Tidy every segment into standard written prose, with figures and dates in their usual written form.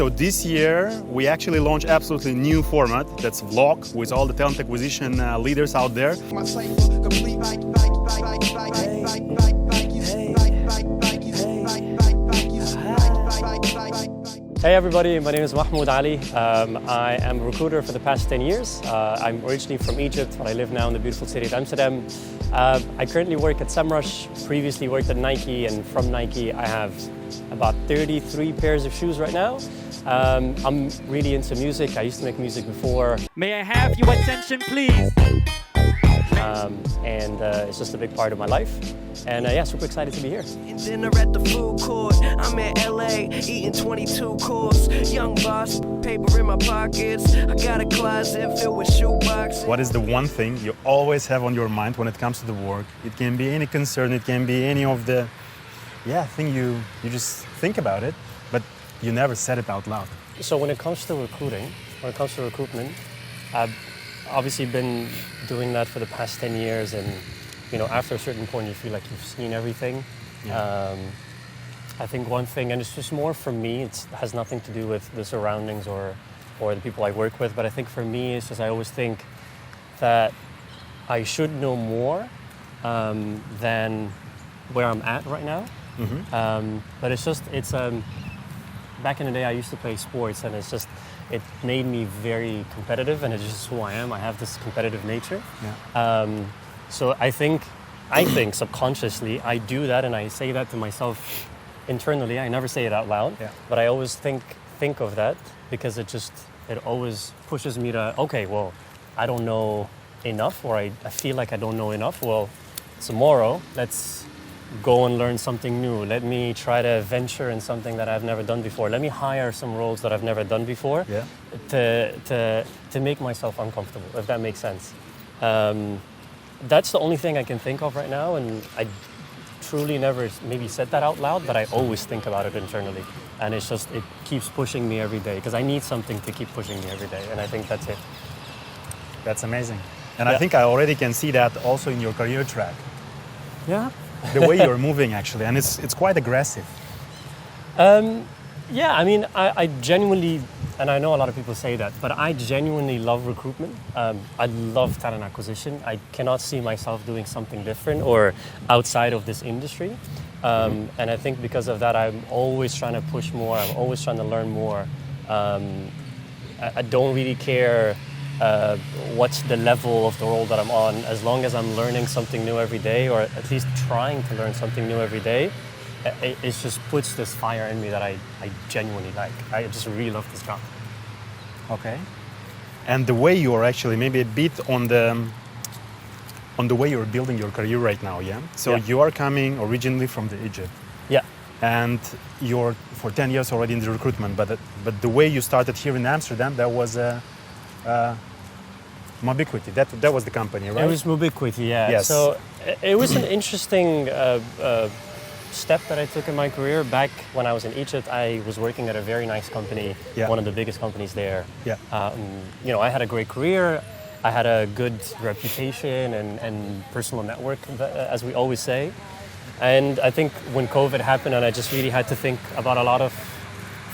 So this year, we actually launched absolutely new format, that's vlog, with all the talent acquisition leaders out there. Hey everybody, my name is Mahmoud Aly. I am a recruiter for the past 10 years. I'm originally from Egypt, but I live now in the beautiful city of Amsterdam. I currently work at Semrush, previously worked at Nike, and from Nike I have about 33 pairs of shoes right now. I'm really into music. I used to make music before. May I have your attention, please? It's just a big part of my life. And yeah, super excited to be here. Dinner at the food court. I'm in LA, eating 22 course. Young boss, paper in my pockets. I got a closet filled with shoeboxes. What is the one thing you always have on your mind when it comes to the work? It can be any concern, it can be any of the thing you just think about it, but you never said it out loud. So when it comes to recruiting, when it comes to recruitment, I've obviously been doing that for the past 10 years, and you know, after a certain point you feel like you've seen everything. Yeah. I think one thing, and it's just more for me, it has nothing to do with the surroundings or the people I work with, but I think for me it's just I always think that I should know more than where I'm at right now. Mm-hmm. But it's back in the day I used to play sports, and it made me very competitive, and it's just who I am. I have this competitive nature. Yeah. So I think subconsciously I do that, and I say that to myself internally. I never say it out loud, but I always think of that because it always pushes me to, okay, well, I don't know enough, or I feel like I don't know enough. Well, tomorrow, let's go and learn something new. Let me try to venture in something that I've never done before. Let me hire some roles that I've never done before to make myself uncomfortable, if that makes sense. That's the only thing I can think of right now, and I truly never maybe said that out loud, but I always think about it internally. And it keeps pushing me every day, because I need something to keep pushing me every day, and I think that's it. That's amazing. And I think I already can see that also in your career track. Yeah. The way you're moving, actually, and it's quite aggressive. Yeah, I mean, I genuinely, and I know a lot of people say that, but I genuinely love recruitment. I love talent acquisition. I cannot see myself doing something different or outside of this industry. And I think because of that, I'm always trying to push more. I'm always trying to learn more. I don't really care what's the level of the role that I'm on, as long as I'm learning something new every day, or at least trying to learn something new every day. It just puts this fire in me that I genuinely like. I just really love this job. Okay. And the way you're actually maybe a bit on the way you're building your career right now, yeah? So you are coming originally from the Egypt. Yeah. And you're for 10 years already in the recruitment, but the way you started here in Amsterdam, that was Mobiquity. That was the company, right? It was Mobiquity, yeah. Yes. So it was an interesting step that I took in my career. Back when I was in Egypt, I was working at a very nice company, one of the biggest companies there. Yeah. You know, I had a great career. I had a good reputation and personal network, as we always say. And I think when COVID happened, and I just really had to think about a lot of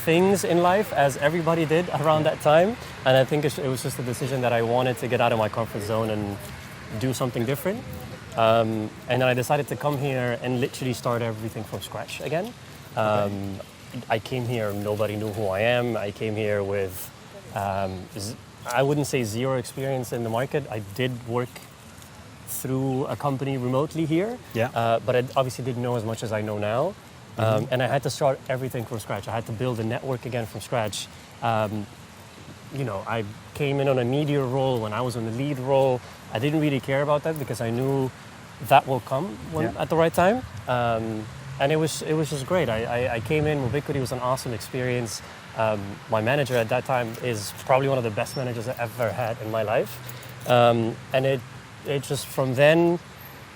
things in life, as everybody did around that time. And I think it was just a decision that I wanted to get out of my comfort zone and do something different. And then I decided to come here and literally start everything from scratch again. I came here, nobody knew who I am. I came here with, I wouldn't say zero experience in the market. I did work through a company remotely here, but I obviously didn't know as much as I know now. And I had to start everything from scratch. I had to build a network again from scratch. You know, I came in on a media role when I was on the lead role. I didn't really care about that because I knew that will come at the right time. And it was just great. I came in, Mobiquity was an awesome experience. My manager at that time is probably one of the best managers I've ever had in my life. And it just, from then,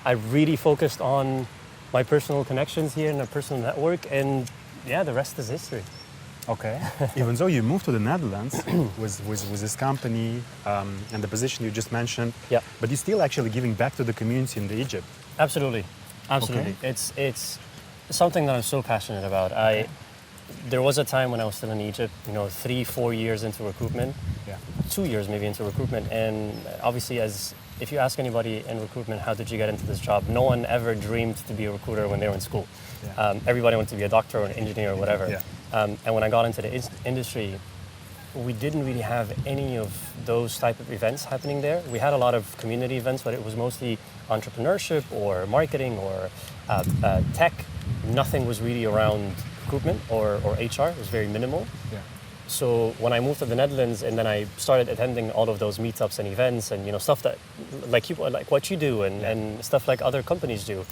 I really focused on my personal connections here and a personal network, and yeah, the rest is history. Okay. Even though you moved to the Netherlands with this company and the position you just mentioned, but you're still actually giving back to the community in the Egypt. Absolutely. Okay. It's something that I'm so passionate about. there was a time when I was still in Egypt, 3-4 years into recruitment, 2 years maybe into recruitment, and obviously if you ask anybody in recruitment, how did you get into this job? No one ever dreamed to be a recruiter when they were in school. Everybody wanted to be a doctor or an engineer or whatever. And when I got into the industry, we didn't really have any of those type of events happening there. We had a lot of community events, but it was mostly entrepreneurship or marketing or tech. Nothing was really around recruitment or HR. It was very minimal. So when I moved to the Netherlands and then I started attending all of those meetups and events and stuff that like what you do and stuff like other companies do,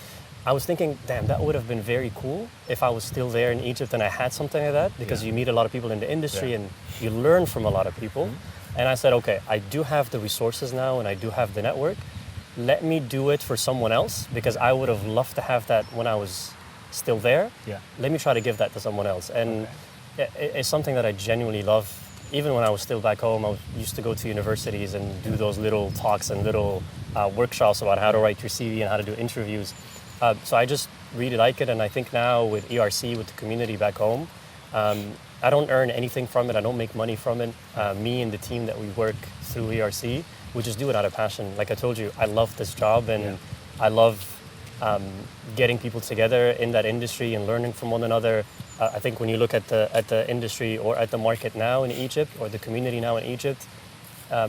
I was thinking, damn, that would have been very cool if I was still there in Egypt and I had something like that, because you meet a lot of people in the industry and you learn from a lot of people. And I said, okay, I do have the resources now and I do have the network. Let me do it for someone else, because I would have loved to have that when I was still there. Let me try to give that to someone else. And it's something that I genuinely love. Even when I was still back home, I used to go to universities and do those little talks and little workshops about how to write your CV and how to do interviews. So I just really like it, and I think now with ERC, with the community back home, I don't earn anything from it. I don't make money from it. Me and the team that we work through ERC, we just do it out of passion. Like I told you, I love this job, and I love getting people together in that industry and learning from one another. I think when you look at the industry or at the market now in Egypt, or the community now in Egypt,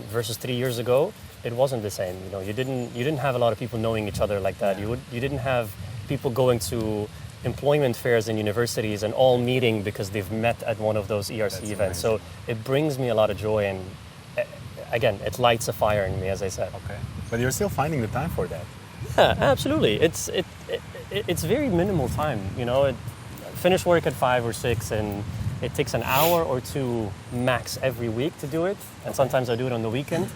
versus 3 years ago, it wasn't the same. You didn't have a lot of people knowing each other like that. You didn't have people going to employment fairs in universities and all meeting because they've met at one of those ERC events. So it brings me a lot of joy, and again, it lights a fire in me, as I said. Okay, but you're still finding the time for that. Yeah, absolutely. It's very minimal time. Finish work at 5 or 6, and it takes an hour or 2 max every week to do it, and sometimes I do it on the weekend.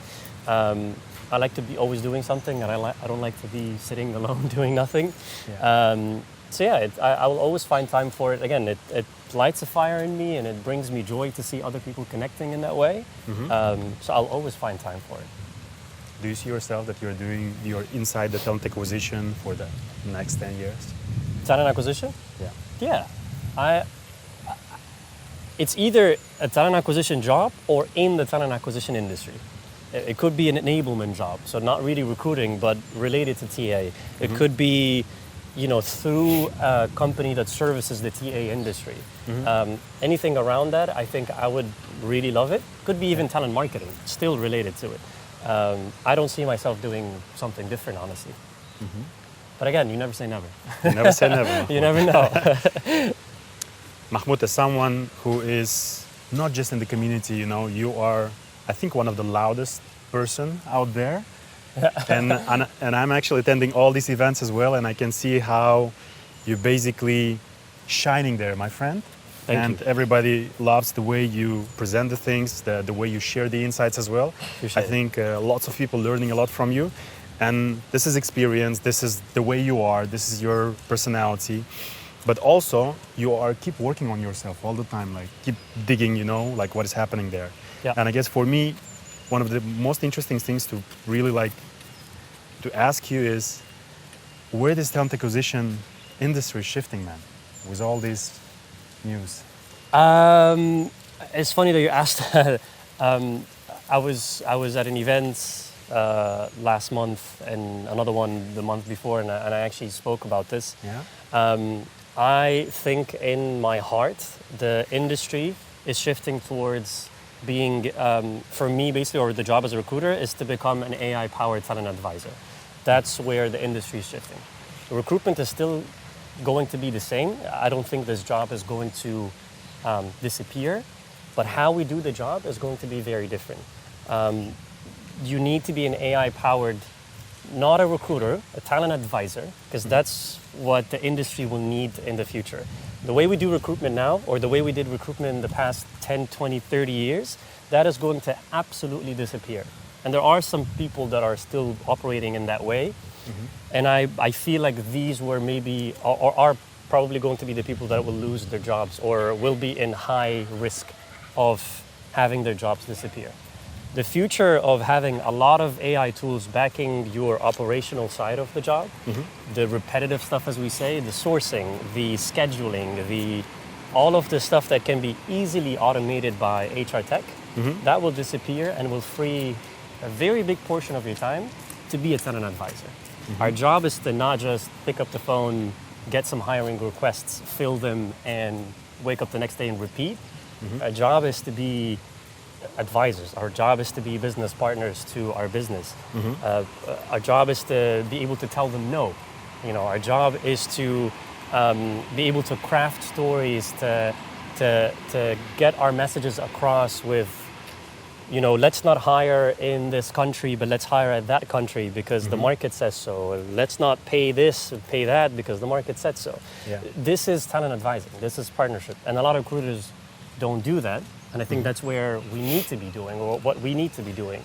I like to be always doing something, and I don't like to be sitting alone doing nothing. I will always find time for it. Again, it lights a fire in me, and it brings me joy to see other people connecting in that way. So I'll always find time for it. Do you see yourself that you're inside the talent acquisition for the next 10 years? Talent acquisition? Yeah. It's either a talent acquisition job or in the talent acquisition industry. It could be an enablement job, so not really recruiting, but related to TA. It could be, through a company that services the TA industry. Anything around that, I think I would really love it. Could be even talent marketing, still related to it. I don't see myself doing something different, honestly. But again, you never say never. You never say never. You never know. Mahmoud, as someone who is not just in the community, you are, I think, one of the loudest person out there. and I'm actually attending all these events as well, and I can see how you're basically shining there, my friend. Thank you. Everybody loves the way you present the things, the way you share the insights as well. Appreciate I think lots of people learning a lot from you. And this is experience, this is the way you are, this is your personality. But also, you keep working on yourself all the time, like keep digging, like what is happening there. And I guess for me, one of the most interesting things to really to ask you is, where this talent acquisition industry is shifting, man, with all this news? It's funny that you asked that. I was at an event last month and another one the month before, and I actually spoke about this. I think in my heart, the industry is shifting towards being, for me basically, or the job as a recruiter, is to become an AI-powered talent advisor. That's where the industry is shifting. The recruitment is still going to be the same. I don't think this job is going to disappear, but how we do the job is going to be very different. You need to be an AI-powered, not a recruiter, a talent advisor, because that's what the industry will need in the future. The way we do recruitment now, or the way we did recruitment in the past 10, 20, 30 years, that is going to absolutely disappear. And there are some people that are still operating in that way. And I feel like these were maybe, or are probably going to be the people that will lose their jobs or will be in high risk of having their jobs disappear. The future of having a lot of AI tools backing your operational side of the job, the repetitive stuff, as we say, the sourcing, the scheduling, the all of the stuff that can be easily automated by HR tech, that will disappear and will free a very big portion of your time to be a talent advisor. Our job is to not just pick up the phone, get some hiring requests, fill them, and wake up the next day and repeat. Our job is to be advisors. Our job is to be business partners to our business. Our job is to be able to tell them no. Our job is to be able to craft stories to get our messages across with, let's not hire in this country, but let's hire at that country because the market says so. Let's not pay this and pay that because the market said so. Yeah. This is talent advising. This is partnership. And a lot of recruiters don't do that. And I think that's where we need to be doing, or what we need to be doing.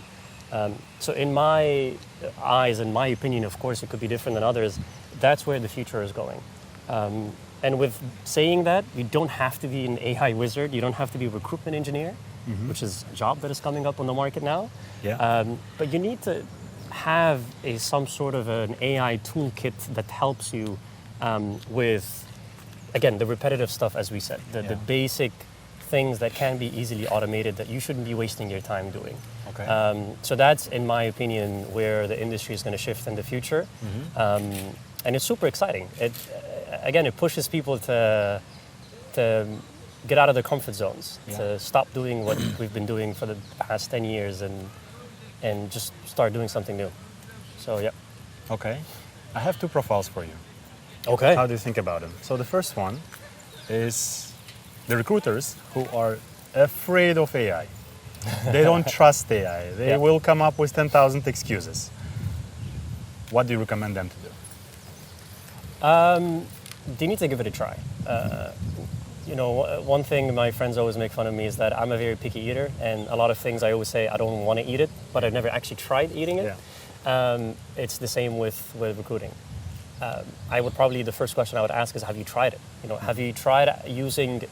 So in my eyes, in my opinion, of course, it could be different than others, that's where the future is going. And with saying that, you don't have to be an AI wizard. You don't have to be a recruitment engineer, which is a job that is coming up on the market now. Yeah. But you need to have some sort of an AI toolkit that helps you with, again, the repetitive stuff, as we said, the basic things that can be easily automated that you shouldn't be wasting your time doing. Okay. So that's, in my opinion, where the industry is going to shift in the future. And it's super exciting. It pushes people to get out of their comfort zones, to stop doing what we've been doing for the past 10 years and just start doing something new. So, yeah. Okay. I have two profiles for you. Okay. How do you think about them? So the first one is the recruiters who are afraid of AI. They don't trust AI. They will come up with 10,000 excuses. What do you recommend them to do? They need to give it a try. One thing my friends always make fun of me is that I'm a very picky eater, and a lot of things I always say I don't want to eat it, but I've never actually tried eating it. Yeah. It's the same with recruiting. I would probably, the first question I would ask is, have you tried it? Have you tried using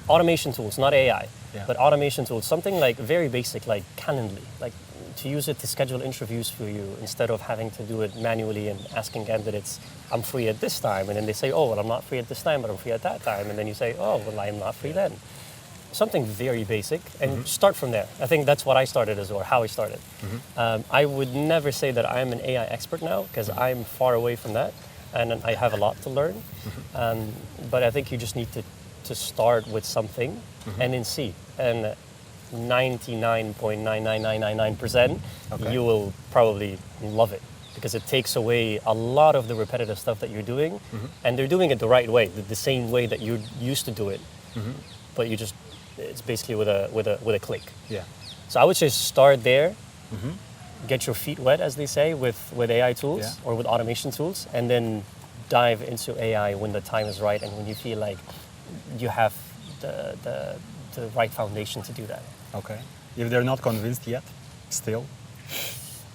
automation tools, not AI, but automation tools, something like very basic, like Calendly, like to use it to schedule interviews for you instead of having to do it manually and asking candidates, I'm free at this time. And then they say, oh, well, I'm not free at this time, but I'm free at that time. And then you say, oh, well, I'm not free then. Something very basic, and start from there. I think that's what I started as well, how I started. I would never say that I'm an AI expert now, because I'm far away from that, and I have a lot to learn. But I think you just need to start with something and then see. And 99.99999%, you will probably love it, because it takes away a lot of the repetitive stuff that you're doing, and they're doing it the right way, the same way that you used to do it. But it's basically with a click. Yeah. So I would say start there, get your feet wet, as they say, with AI tools or with automation tools, and then dive into AI when the time is right and when you feel like you have the right foundation to do that. Okay. If they're not convinced yet, still,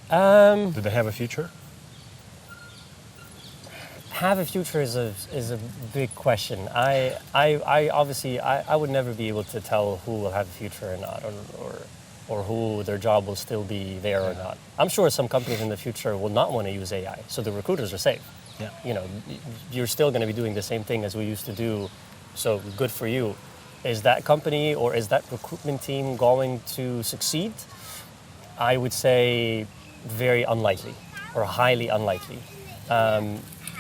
do they have a future? Have a future is a big question. I obviously would never be able to tell who will have a future or not, or who their job will still be there or not. I'm sure some companies in the future will not want to use AI, so the recruiters are safe. Yeah. You're still going to be doing the same thing as we used to do, so good for you. Is that company or is that recruitment team going to succeed? I would say very unlikely, or highly unlikely.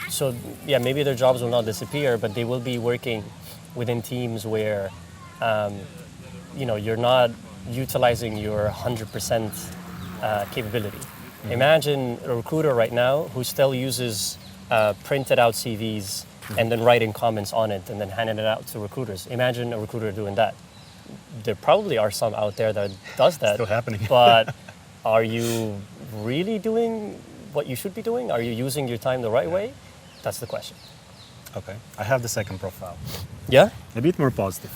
So yeah, maybe their jobs will not disappear, but they will be working within teams where, you're not utilizing your 100% capability. Imagine a recruiter right now who still uses printed out CVs and then writing comments on it and then handing it out to recruiters. Imagine a recruiter doing that. There probably are some out there that does that. Still happening. But are you really doing what you should be doing? Are you using your time the right way? That's the question. Okay. I have the second profile. Yeah? A bit more positive.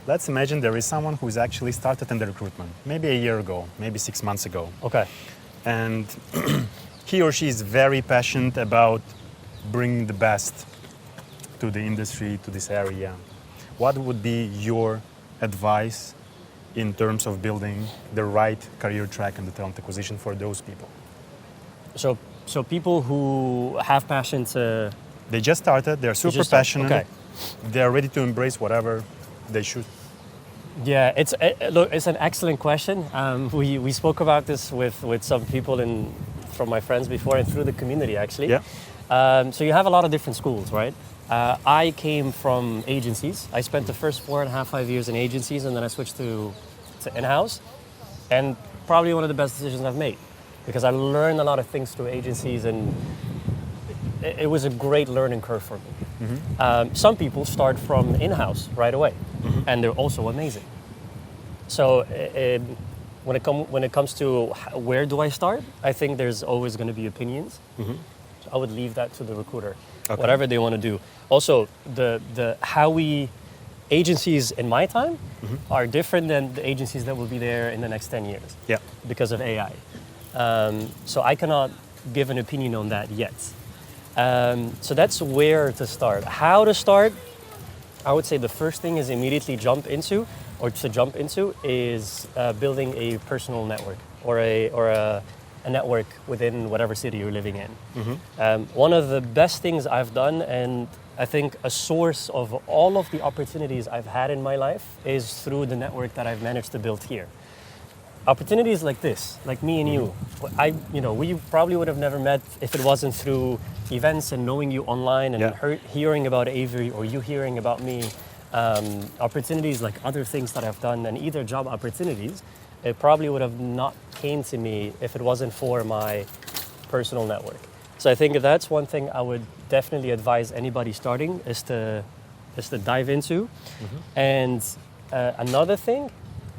Let's imagine there is someone who's actually started in the recruitment, maybe a year ago, maybe 6 months ago. Okay. And he or she is very passionate about bringing the best to the industry, to this area. What would be your advice in terms of building the right career track in the talent acquisition for those people? So people who have passion to... They just started, they're super passionate. Okay. they're ready to embrace whatever they should? Yeah, it's an excellent question. We spoke about this with some people from my friends before and through the community actually. Yeah. So you have a lot of different schools, right? I came from agencies. I spent the first 4.5, 5 years in agencies, and then I switched to in-house. And probably one of the best decisions I've made, because I learned a lot of things through agencies, and it was a great learning curve for me. Mm-hmm. Some people start from in-house right away, and they're also amazing. So when it comes to where do I start, I think there's always going to be opinions. Mm-hmm. So I would leave that to the recruiter, whatever they want to do. Also, agencies in my time are different than the agencies that will be there in the next 10 years. Yeah. Because of AI. So I cannot give an opinion on that yet. So that's where to start. How to start? I would say the first thing is immediately jump into is building a personal network or a network within whatever city you're living in. Mm-hmm. One of the best things I've done, and I think a source of all of the opportunities I've had in my life, is through the network that I've managed to build here. Opportunities like this, like me and you, we probably would have never met if it wasn't through events and knowing you online and hearing about Avery or you hearing about me. Opportunities like other things that I've done, and either job opportunities, it probably would have not came to me if it wasn't for my personal network. So I think that's one thing I would definitely advise anybody starting is to dive into. Mm-hmm. And another thing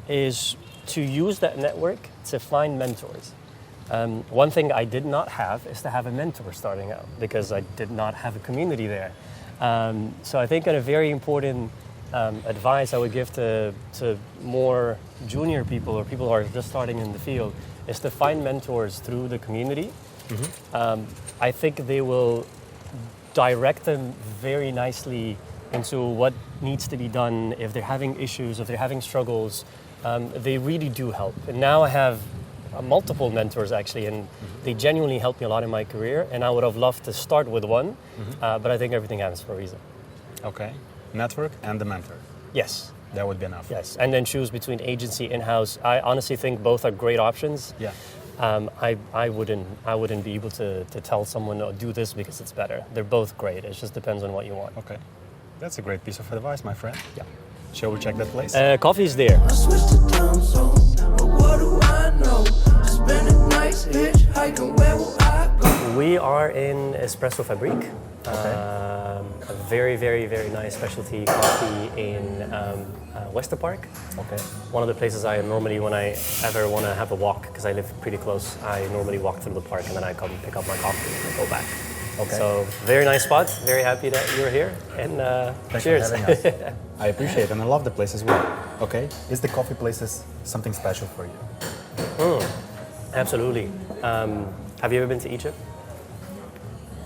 is to use that network to find mentors. One thing I did not have is to have a mentor starting out, because I did not have a community there. So I think a very important advice I would give to more junior people or people who are just starting in the field is to find mentors through the community. Mm-hmm. I think they will direct them very nicely into what needs to be done if they're having issues, if they're having struggles. They really do help. And now I have multiple mentors actually, and they genuinely helped me a lot in my career, and I would have loved to start with one, but I think everything happens for a reason. Okay. Network and the mentor. Yes. That would be enough. Yes, and then choose between agency, in-house. I honestly think both are great options. Yeah. I wouldn't be able to tell someone, oh, do this because it's better. They're both great. It just depends on what you want. Okay. That's a great piece of advice, my friend. Yeah. Shall we check that place? Coffee's there. I switched to time zone, but what do I know? Spend a night hitchhiking, where will I go? We are in Espresso Fabrique. A very, very, very nice specialty coffee in Wester Park. Okay. One of the places I normally, when I ever want to have a walk, because I live pretty close, I normally walk through the park and then I come pick up my coffee and I go back. Okay. So very nice spot. Very happy that you're here. And cheers. Thanks for having us. I appreciate it, and I love the place as well. Okay. Is the coffee places something special for you? Absolutely. Have you ever been to Egypt?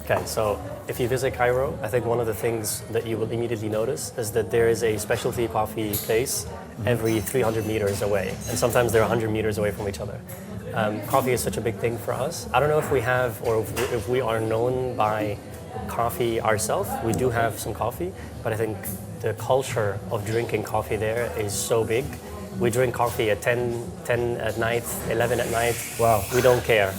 Okay, so if you visit Cairo, I think one of the things that you will immediately notice is that there is a specialty coffee place every 300 meters away, and sometimes they're 100 meters away from each other. Coffee is such a big thing for us. I don't know if we have, or if we are known by coffee ourselves. We do have some coffee, but I think the culture of drinking coffee there is so big. We drink coffee at 10 at night, 11 at night. Wow. We don't care.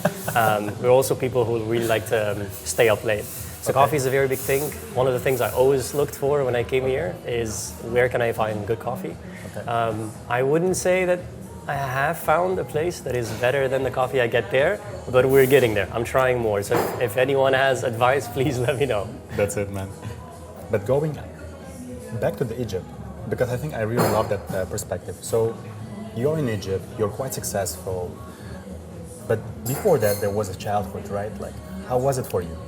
We're also people who really like to stay up late. So coffee is a very big thing. One of the things I always looked for when I came here is where can I find good coffee? Okay. I wouldn't say that I have found a place that is better than the coffee I get there, but we're getting there. I'm trying more. So if anyone has advice, please let me know. That's it, man. But going back to the Egypt, because I think I really love that perspective. So you're in Egypt, you're quite successful, but before that there was a childhood, right? Like, how was it for you?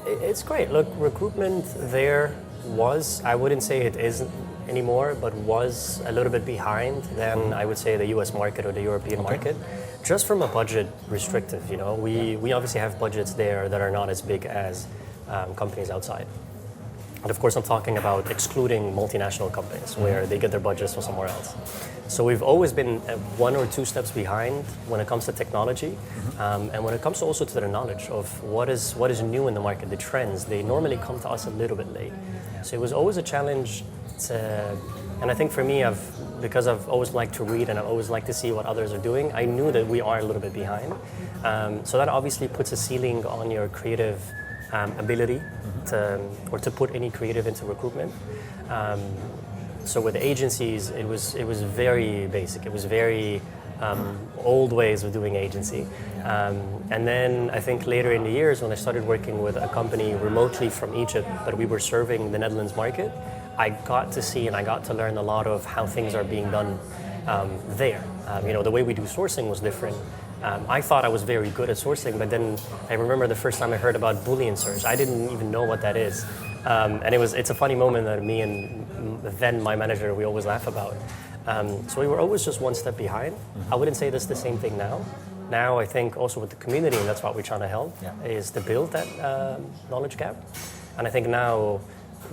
It's great. Look, recruitment there was, I wouldn't say it isn't anymore, but was a little bit behind than I would say the US market or the European market. Just from a budget restrictive, you know, we obviously have budgets there that are not as big as companies outside. And of course, I'm talking about excluding multinational companies where they get their budgets from somewhere else. So we've always been 1 or 2 steps behind when it comes to technology, and when it comes also to the knowledge of what is new in the market, the trends. They normally come to us a little bit late. So it was always a challenge and I think for me, because I've always liked to read and I always like to see what others are doing, I knew that we are a little bit behind. So that obviously puts a ceiling on your creative ability to put any creative into recruitment. So with agencies, it was very basic. It was very old ways of doing agency. And then I think later in the years, when I started working with a company remotely from Egypt, but we were serving the Netherlands market, I got to see and I got to learn a lot of how things are being done there. The way we do sourcing was different. I thought I was very good at sourcing, but then I remember the first time I heard about Boolean search. I didn't even know what that is. And it's a funny moment that me and then my manager, we always laugh about. So we were always just 1 step behind. I wouldn't say that's the same thing now. Now I think also with the community, and that's what we're trying to help, is to build that knowledge gap. And I think now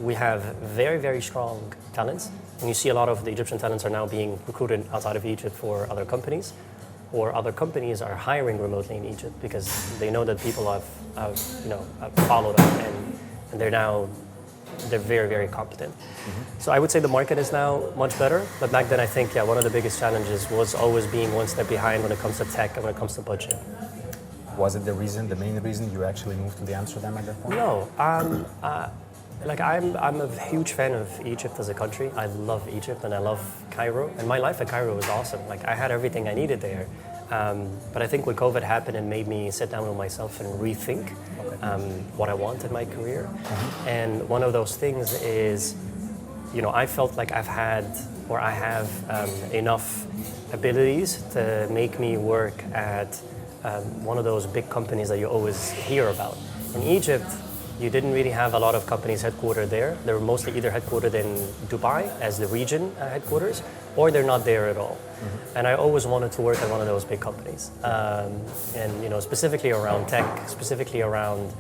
we have very, very strong talents. And you see a lot of the Egyptian talents are now being recruited outside of Egypt for other companies, or other companies are hiring remotely in Egypt because they know that people have followed up and they're very, very competent. So I would say the market is now much better, but back then I think, one of the biggest challenges was always being 1 step behind when it comes to tech and when it comes to budget. Was it the main reason you actually moved to Amsterdam at that point? No, I'm a huge fan of Egypt as a country. I love Egypt and I love Cairo, and my life at Cairo was awesome. I had everything I needed there. But I think when COVID happened, it made me sit down with myself and rethink what I want in my career. And one of those things is, I felt like I have enough abilities to make me work at one of those big companies that you always hear about. In Egypt, you didn't really have a lot of companies headquartered there. They were mostly either headquartered in Dubai as the region headquarters, or they're not there at all. And I always wanted to work at one of those big companies. And specifically around tech, specifically around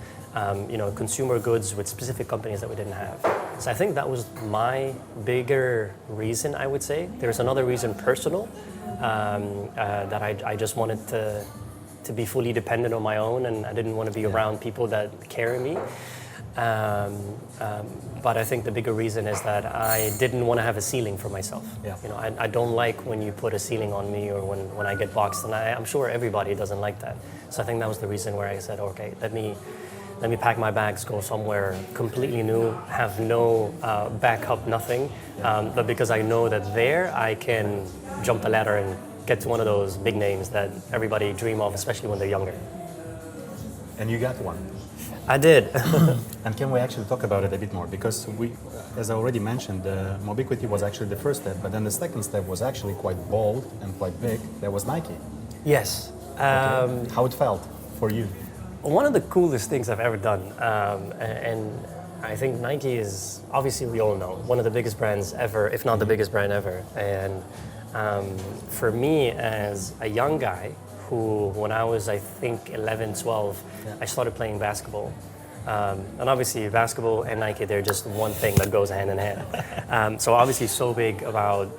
consumer goods with specific companies that we didn't have. So I think that was my bigger reason, I would say. There's another reason personal, that I just wanted to be fully dependent on my own, and I didn't want to be around people that carry me. But I think the bigger reason is that I didn't want to have a ceiling for myself. I don't like when you put a ceiling on me or when I get boxed, and I'm sure everybody doesn't like that. So I think that was the reason where I said, okay, let me pack my bags, go somewhere completely new, have no backup, nothing. But because I know that there I can jump the ladder and get to one of those big names that everybody dream of, especially when they're younger. And you got one. I did. And can we actually talk about it a bit more? Because as I already mentioned, Mobiquity was actually the first step, but then the second step was actually quite bold and quite big. That was Nike. Yes. How it felt for you? One of the coolest things I've ever done, and I think Nike is, obviously we all know, one of the biggest brands ever, if not the biggest brand ever. And for me as a young guy who, when I was, I think, 11, 12, I started playing basketball. And obviously basketball and Nike, they're just one thing that goes hand in hand. So obviously so big about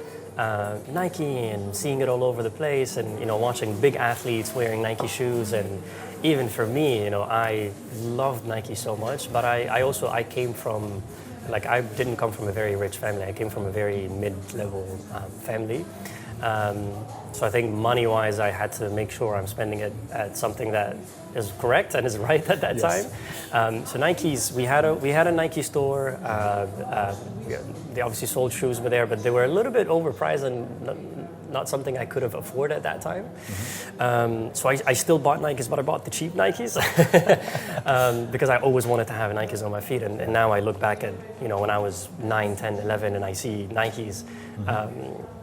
Nike and seeing it all over the place and, watching big athletes wearing Nike shoes. And even for me, I loved Nike so much, but I came from, I didn't come from a very rich family. I came from a very mid-level family. So I think money-wise, I had to make sure I'm spending it at something that is correct and is right at that time. So Nikes, we had a Nike store. They obviously sold shoes over there, but they were a little bit overpriced and not something I could have afforded at that time. So I still bought Nikes, but I bought the cheap Nikes because I always wanted to have Nikes on my feet. And now I look back at, when I was 9, 10, 11, and I see Nikes.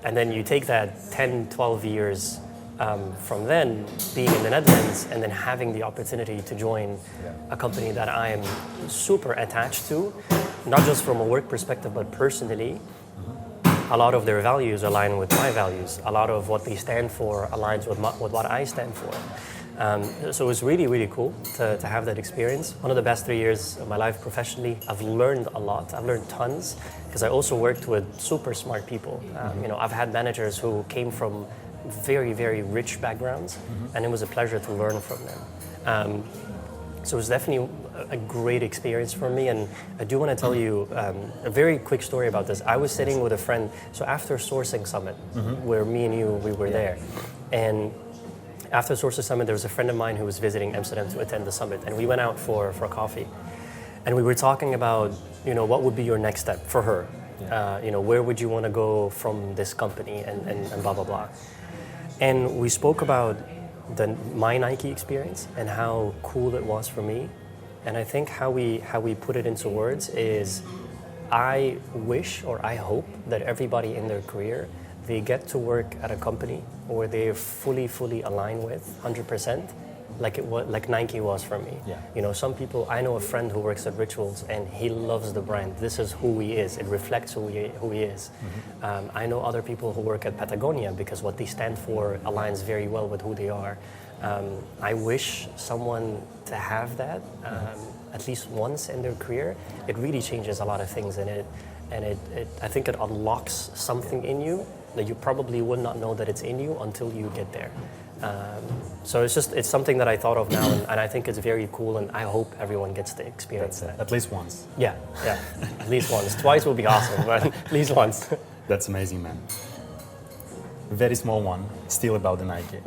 And then you take that 10, 12 years from then being in the Netherlands and then having the opportunity to join a company that I am super attached to, not just from a work perspective, but personally. A lot of their values align with my values. A lot of what they stand for aligns with what I stand for. So it was really, really cool to have that experience. One of the best 3 years of my life professionally. I've learned a lot. I've learned tons because I also worked with super smart people. You know, I've had managers who came from very, very rich backgrounds, and it was a pleasure to learn from them. So it was definitely a great experience for me, and I do want to tell you a very quick story about this. I was sitting with a friend, so after Sourcing Summit, where me and you, we were there, and after Sourcing Summit, there was a friend of mine who was visiting Amsterdam to attend the summit, and we went out for coffee, and we were talking about, you know, what would be your next step for her, you know, where would you want to go from this company, and blah, blah, blah. And we spoke about my Nike experience and how cool it was for me. And I think how we put it into words is, I wish or I hope that everybody in their career, they get to work at a company where they're fully aligned with 100%, like Nike was for me. Yeah. You know, some people, I know a friend who works at Rituals and he loves the brand. This is who he is. It reflects who he is. I know other people who work at Patagonia because what they stand for aligns very well with who they are. I wish someone to have that at least once in their career. It really changes a lot of things in it, and I think it unlocks something in you that you probably would not know that it's in you until you get there. So it's something that I thought of now, and I think it's very cool, and I hope everyone gets to experience that. At least once. Yeah, at least once. Twice will be awesome, but at least once. That's amazing, man. Very small one, still about the Nike.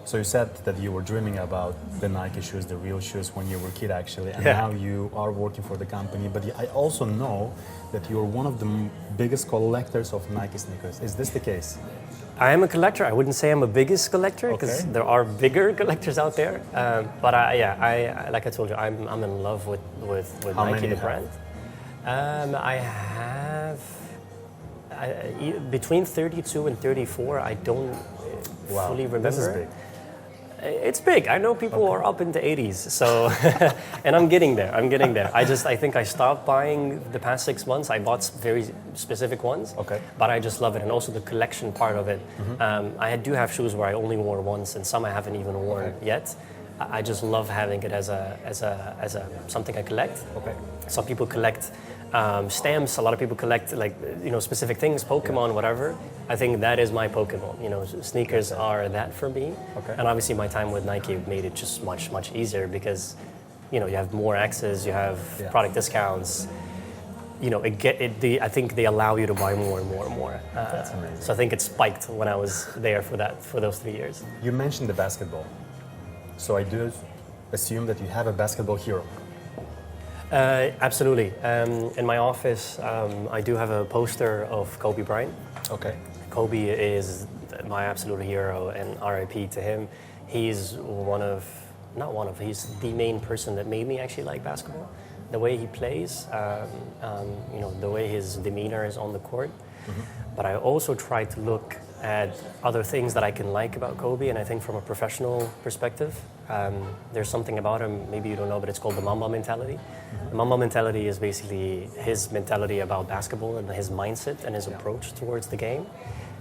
So you said that you were dreaming about the Nike shoes, the real shoes, when you were a kid, actually, and now you are working for the company. But I also know that you're one of the biggest collectors of Nike sneakers. Is this the case? I am a collector. I wouldn't say I'm a biggest collector because there are bigger collectors out there. But I like I told you, I'm in love with How Nike, many the brand. I have between 32 and 34. I don't fully remember. This is big. It's big. I know people are up in the 80s, so and I'm getting there. I think I stopped buying the past 6 months. I bought very specific ones, but I just love it, and also the collection part of it. I do have shoes where I only wore once, and some I haven't even worn yet. I just love having it as a something I collect. Some people collect stamps. A lot of people collect specific things, Pokemon, whatever. I think that is my Pokemon. You know, sneakers are that for me. And obviously my time with Nike made it just much easier because, you know, you have more access, you have product discounts. You know, I think they allow you to buy more and more and more. That's amazing. So I think it spiked when I was there for those 3 years. You mentioned the basketball. So I do assume that you have a basketball hero. Absolutely. In my office, I do have a poster of Kobe Bryant. Kobe is my absolute hero, and RIP to him. He's he's the main person that made me actually like basketball. The way he plays, you know, the way his demeanor is on the court. But I also try to look at other things that I can like about Kobe, and I think from a professional perspective, there's something about him, maybe you don't know, but it's called the Mamba mentality. The Mamba mentality is basically his mentality about basketball and his mindset and his approach towards the game.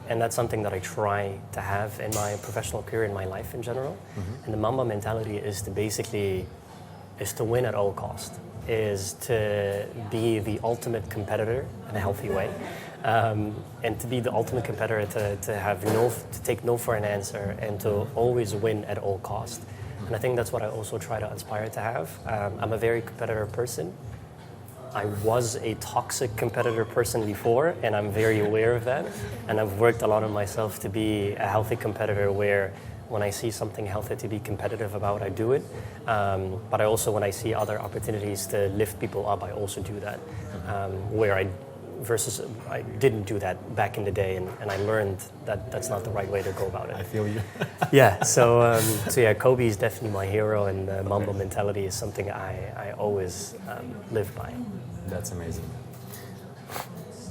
And that's something that I try to have in my professional career, in my life in general. And the Mamba mentality is to win at all costs, is to be the ultimate competitor in a healthy way. And to be the ultimate competitor, to take no for an answer, and to always win at all costs. And I think that's what I also try to aspire to have. I'm a very competitive person. I was a toxic competitor person before, and I'm very aware of that. And I've worked a lot on myself to be a healthy competitor, where when I see something healthy to be competitive about, I do it. But I also, when I see other opportunities to lift people up, I also do that. Versus I didn't do that back in the day, and I learned that that's not the right way to go about it. I feel you. So Kobe is definitely my hero, and the Mamba mentality is something I always live by. That's amazing.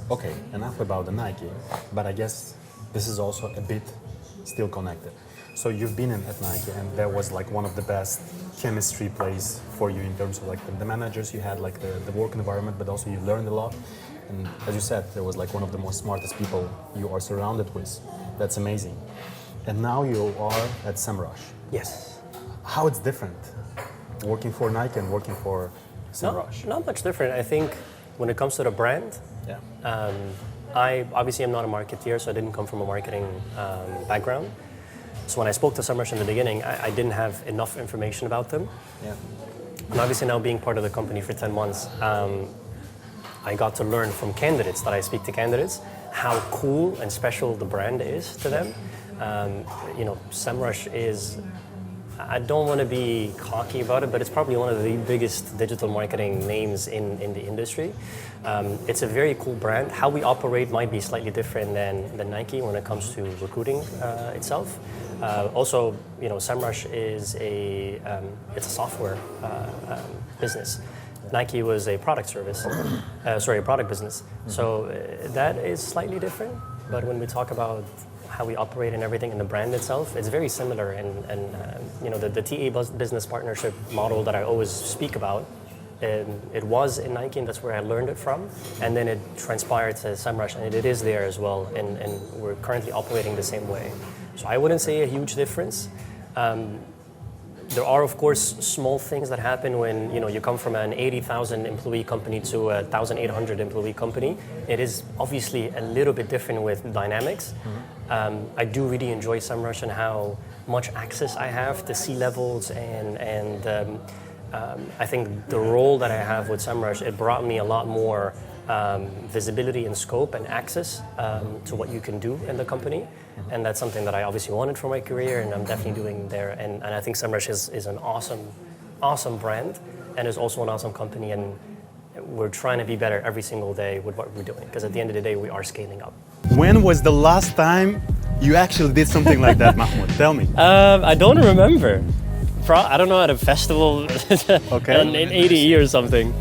Okay, enough about the Nike, but I guess this is also a bit still connected. So you've been at Nike, and that was like one of the best chemistry plays for you in terms of like the managers you had, like the work environment, but also you learned a lot. And as you said, there was like one of the most smartest people you are surrounded with. That's amazing. And now you are at Semrush. Yes. How it's different working for Nike and working for Semrush? Not much different. I think when it comes to the brand, I obviously am not a marketeer, so I didn't come from a marketing background. So when I spoke to Semrush in the beginning, I didn't have enough information about them. Yeah. And obviously now being part of the company for 10 months, I got to learn from candidates that I speak to candidates how cool and special the brand is to them. Semrush is, I don't want to be cocky about it, but it's probably one of the biggest digital marketing names in the industry. It's a very cool brand. How we operate might be slightly different than Nike when it comes to recruiting itself. Also, Semrush is it's a software business. Nike was a product service, a product business. So that is slightly different. But when we talk about how we operate and everything in the brand itself, it's very similar. And the TA business partnership model that I always speak about, it was in Nike, and that's where I learned it from. And then it transpired to Semrush, and it is there as well. And we're currently operating the same way. So I wouldn't say a huge difference. There are, of course, small things that happen when you come from an 80,000 employee company to a 1,800 employee company. It is obviously a little bit different with dynamics. I do really enjoy Semrush and how much access I have to C-levels, and I think the role that I have with Semrush, it brought me a lot more visibility and scope and access to what you can do in the company. And that's something that I obviously wanted for my career, and I'm definitely doing there. And I think Semrush is an awesome brand, and is also an awesome company. And we're trying to be better every single day with what we're doing, because at the end of the day, we are scaling up. When was the last time you actually did something like that, Mahmoud? Tell me. I don't remember. I don't know, at a festival in 80 or something.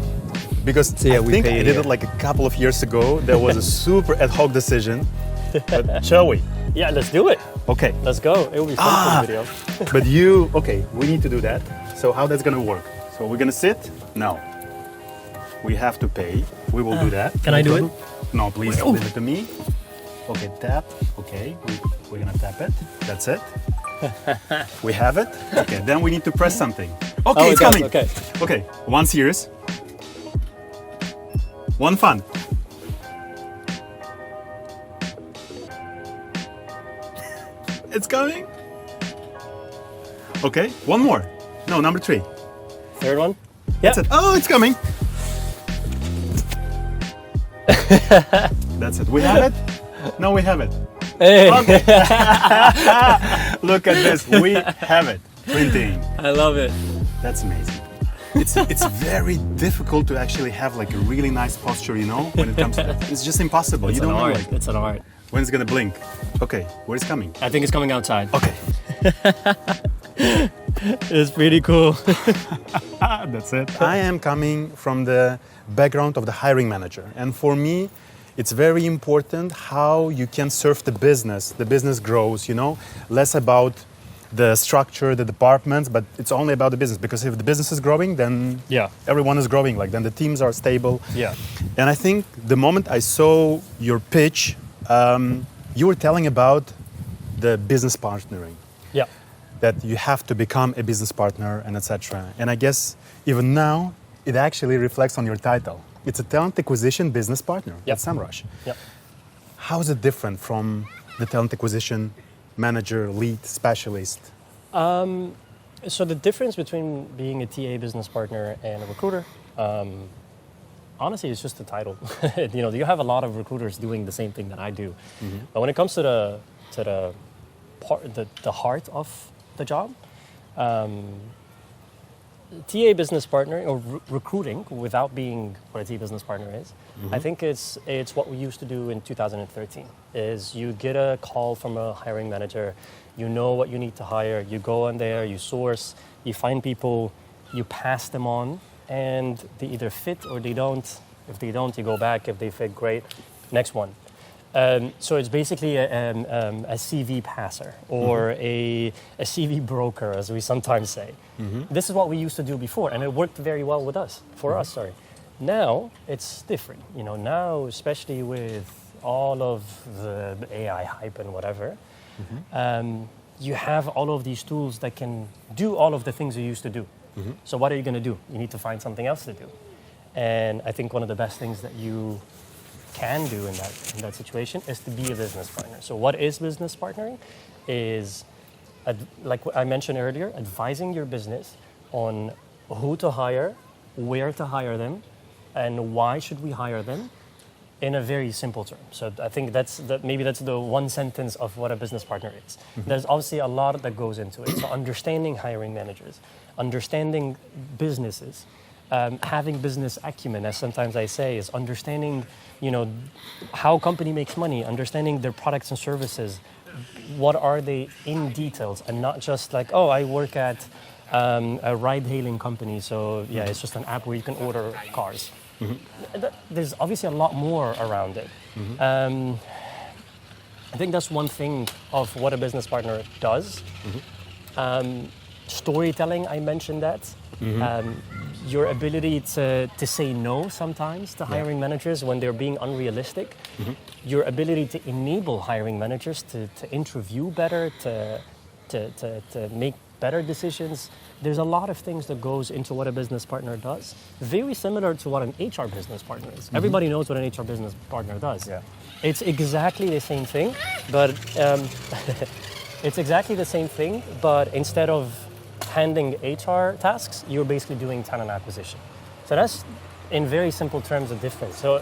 Because I think I did it like a couple of years ago. There was a super ad hoc decision. But shall we? Yeah, let's do it. Okay. Let's go. It will be fun for the video. But we need to do that. So how that's gonna work? So we're gonna sit? No. We have to pay. We will do that. Can I do it? No, please leave it to me. Okay, tap. Okay, we're gonna tap it. That's it. We have it. Okay, then we need to press something. Okay, it's coming. Okay, one serious. One fun. It's coming. Okay, one more. No, number 3. Third one? That's it. Oh, it's coming. That's it. We have it? No, we have it. Hey. Okay. Look at this. We have it. Printing. I love it. That's amazing. It's very difficult to actually have like a really nice posture, when it comes to that. It's just impossible. It's an art. When it's gonna blink. Okay, where is it coming? I think it's coming outside. Okay. It's pretty cool. That's it. I am coming from the background of the hiring manager. And for me, it's very important how you can serve the business. The business grows, less about the structure, the departments, but it's only about the business. Because if the business is growing, then everyone is growing. Then the teams are stable. Yeah. And I think the moment I saw your pitch, you were telling about the business partnering. Yeah. That you have to become a business partner and etc. And I guess even now, it actually reflects on your title. It's a talent acquisition business partner at Semrush. Yep. How is it different from the talent acquisition manager, lead, specialist? So the difference between being a TA business partner and a recruiter, honestly, it's just the title. You have a lot of recruiters doing the same thing that I do. Mm-hmm. But when it comes to the heart of the job, TA business partner or recruiting, without being what a TA business partner is, I think it's what we used to do in 2013. Is you get a call from a hiring manager, you know what you need to hire, you go on there, you source, you find people, you pass them on, and they either fit or they don't. If they don't, you go back. If they fit, great. Next one. So it's basically a CV passer or a CV broker, as we sometimes say. Mm-hmm. This is what we used to do before, and it worked very well with us. Now it's different. Now, especially with all of the AI hype and whatever, you have all of these tools that can do all of the things you used to do. So what are you going to do? You need to find something else to do. And I think one of the best things that you can do in that situation is to be a business partner. So what is business partnering? Is, like I mentioned earlier, advising your business on who to hire, where to hire them, and why should we hire them in a very simple term. So I think maybe that's the one sentence of what a business partner is. There's obviously a lot that goes into it. So understanding hiring managers, understanding businesses, having business acumen, as sometimes I say, is understanding, how a company makes money, understanding their products and services, what are they in details, and not just like, oh, I work at a ride-hailing company, so yeah, it's just an app where you can order cars. There's obviously a lot more around it. I think that's one thing of what a business partner does. Storytelling, I mentioned that. Your ability to say no sometimes to hiring managers when they're being unrealistic. Your ability to enable hiring managers to interview better, to make better decisions. There's a lot of things that goes into what a business partner does. Very similar to what an HR business partner is. Everybody knows what an HR business partner does. Yeah. It's exactly the same thing, but instead of handing HR tasks, you're basically doing talent acquisition. So that's, in very simple terms, the difference. So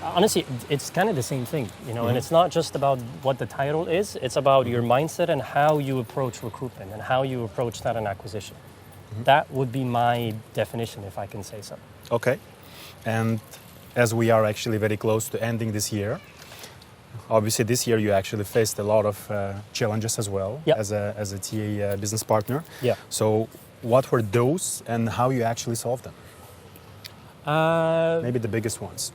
honestly, it's kind of the same thing, and it's not just about what the title is, it's about your mindset and how you approach recruitment and how you approach talent acquisition. That would be my definition, if I can say so. Okay. And as we are actually very close to ending this year, obviously this year you actually faced a lot of challenges as well as a TA business partner. Yeah. So what were those and how you actually solved them? Maybe the biggest ones.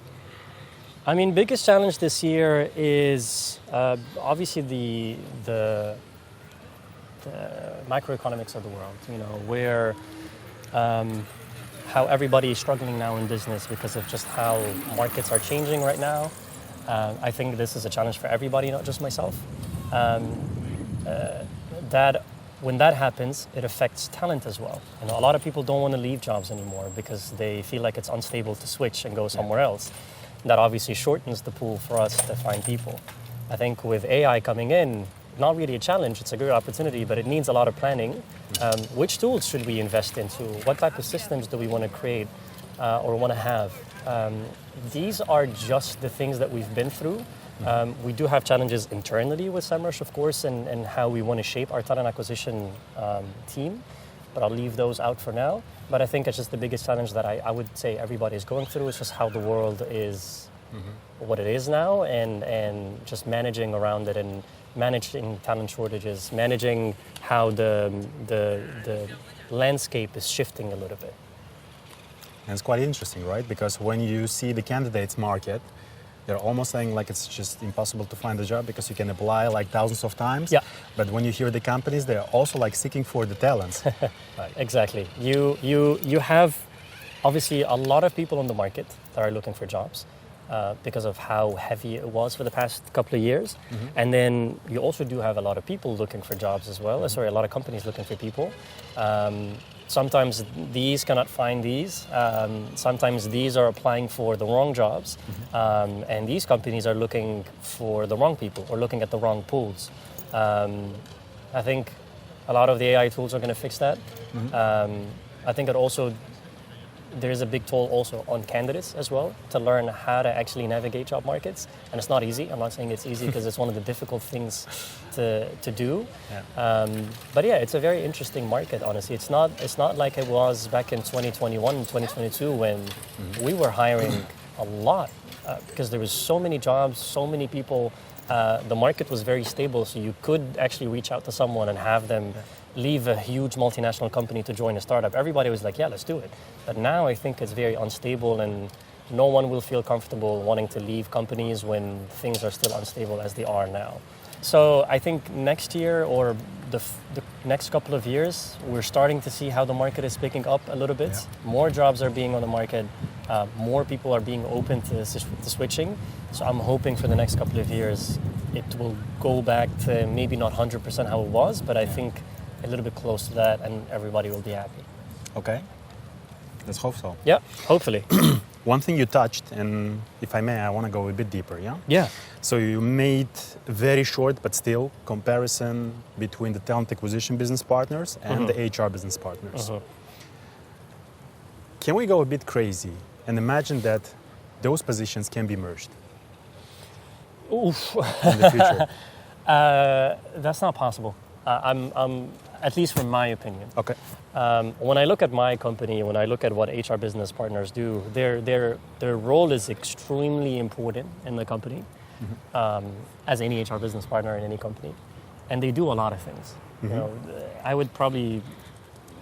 I mean, biggest challenge this year is obviously the macroeconomics of the world, where how everybody is struggling now in business because of just how markets are changing right now. I think this is a challenge for everybody, not just myself. When that happens, it affects talent as well. A lot of people don't want to leave jobs anymore because they feel like it's unstable to switch and go somewhere else. That obviously shortens the pool for us to find people. I think with AI coming in, not really a challenge, it's a good opportunity, but it needs a lot of planning. Which tools should we invest into? What type of systems do we want to create or want to have? These are just the things that we've been through. We do have challenges internally with Semrush, of course, and how we want to shape our talent acquisition team, but I'll leave those out for now. But I think it's just the biggest challenge that I would say everybody is going through. It's just how the world is what it is now, and just managing around it, and managing talent shortages, managing how the landscape is shifting a little bit. And it's quite interesting, right? Because when you see the candidates market, they're almost saying like it's just impossible to find a job because you can apply like thousands of times. Yeah. But when you hear the companies, they're also like seeking for the talents. Exactly. You have obviously a lot of people on the market that are looking for jobs because of how heavy it was for the past couple of years. And then you also do have a lot of people looking for jobs as well. Sorry, a lot of companies looking for people. Sometimes these cannot find these. Sometimes these are applying for the wrong jobs. And these companies are looking for the wrong people or looking at the wrong pools. I think a lot of the AI tools are going to fix that. I think there's a big toll also on candidates as well to learn how to actually navigate job markets. And it's not easy. I'm not saying it's easy because it's one of the difficult things to do. Yeah. But yeah, it's a very interesting market, honestly. It's not like it was back in 2021 and 2022 when we were hiring a lot because there was so many jobs, so many people. The market was very stable, so you could actually reach out to someone and have them leave a huge multinational company to join a startup. Everybody was like, yeah, let's do it. But now I think it's very unstable, and no one will feel comfortable wanting to leave companies when things are still unstable as they are now. So I think next year or the next couple of years, we're starting to see how the market is picking up a little bit. Yeah. More jobs are being on the market. More people are being open to switching. So I'm hoping for the next couple of years, it will go back to maybe not 100% how it was, but I think a little bit close to that, and everybody will be happy. Okay, let's hope so. Yeah, hopefully. One thing you touched, and if I may, I want to go a bit deeper, yeah? Yeah. So you made very short, but still, comparison between the talent acquisition business partners and the HR business partners. Can we go a bit crazy and imagine that those positions can be merged? Oof. In the future? That's not possible. I'm at least from my opinion. Okay. When I look at my company, when I look at what HR business partners do, their role is extremely important in the company, as any HR business partner in any company, and they do a lot of things. You know, I would probably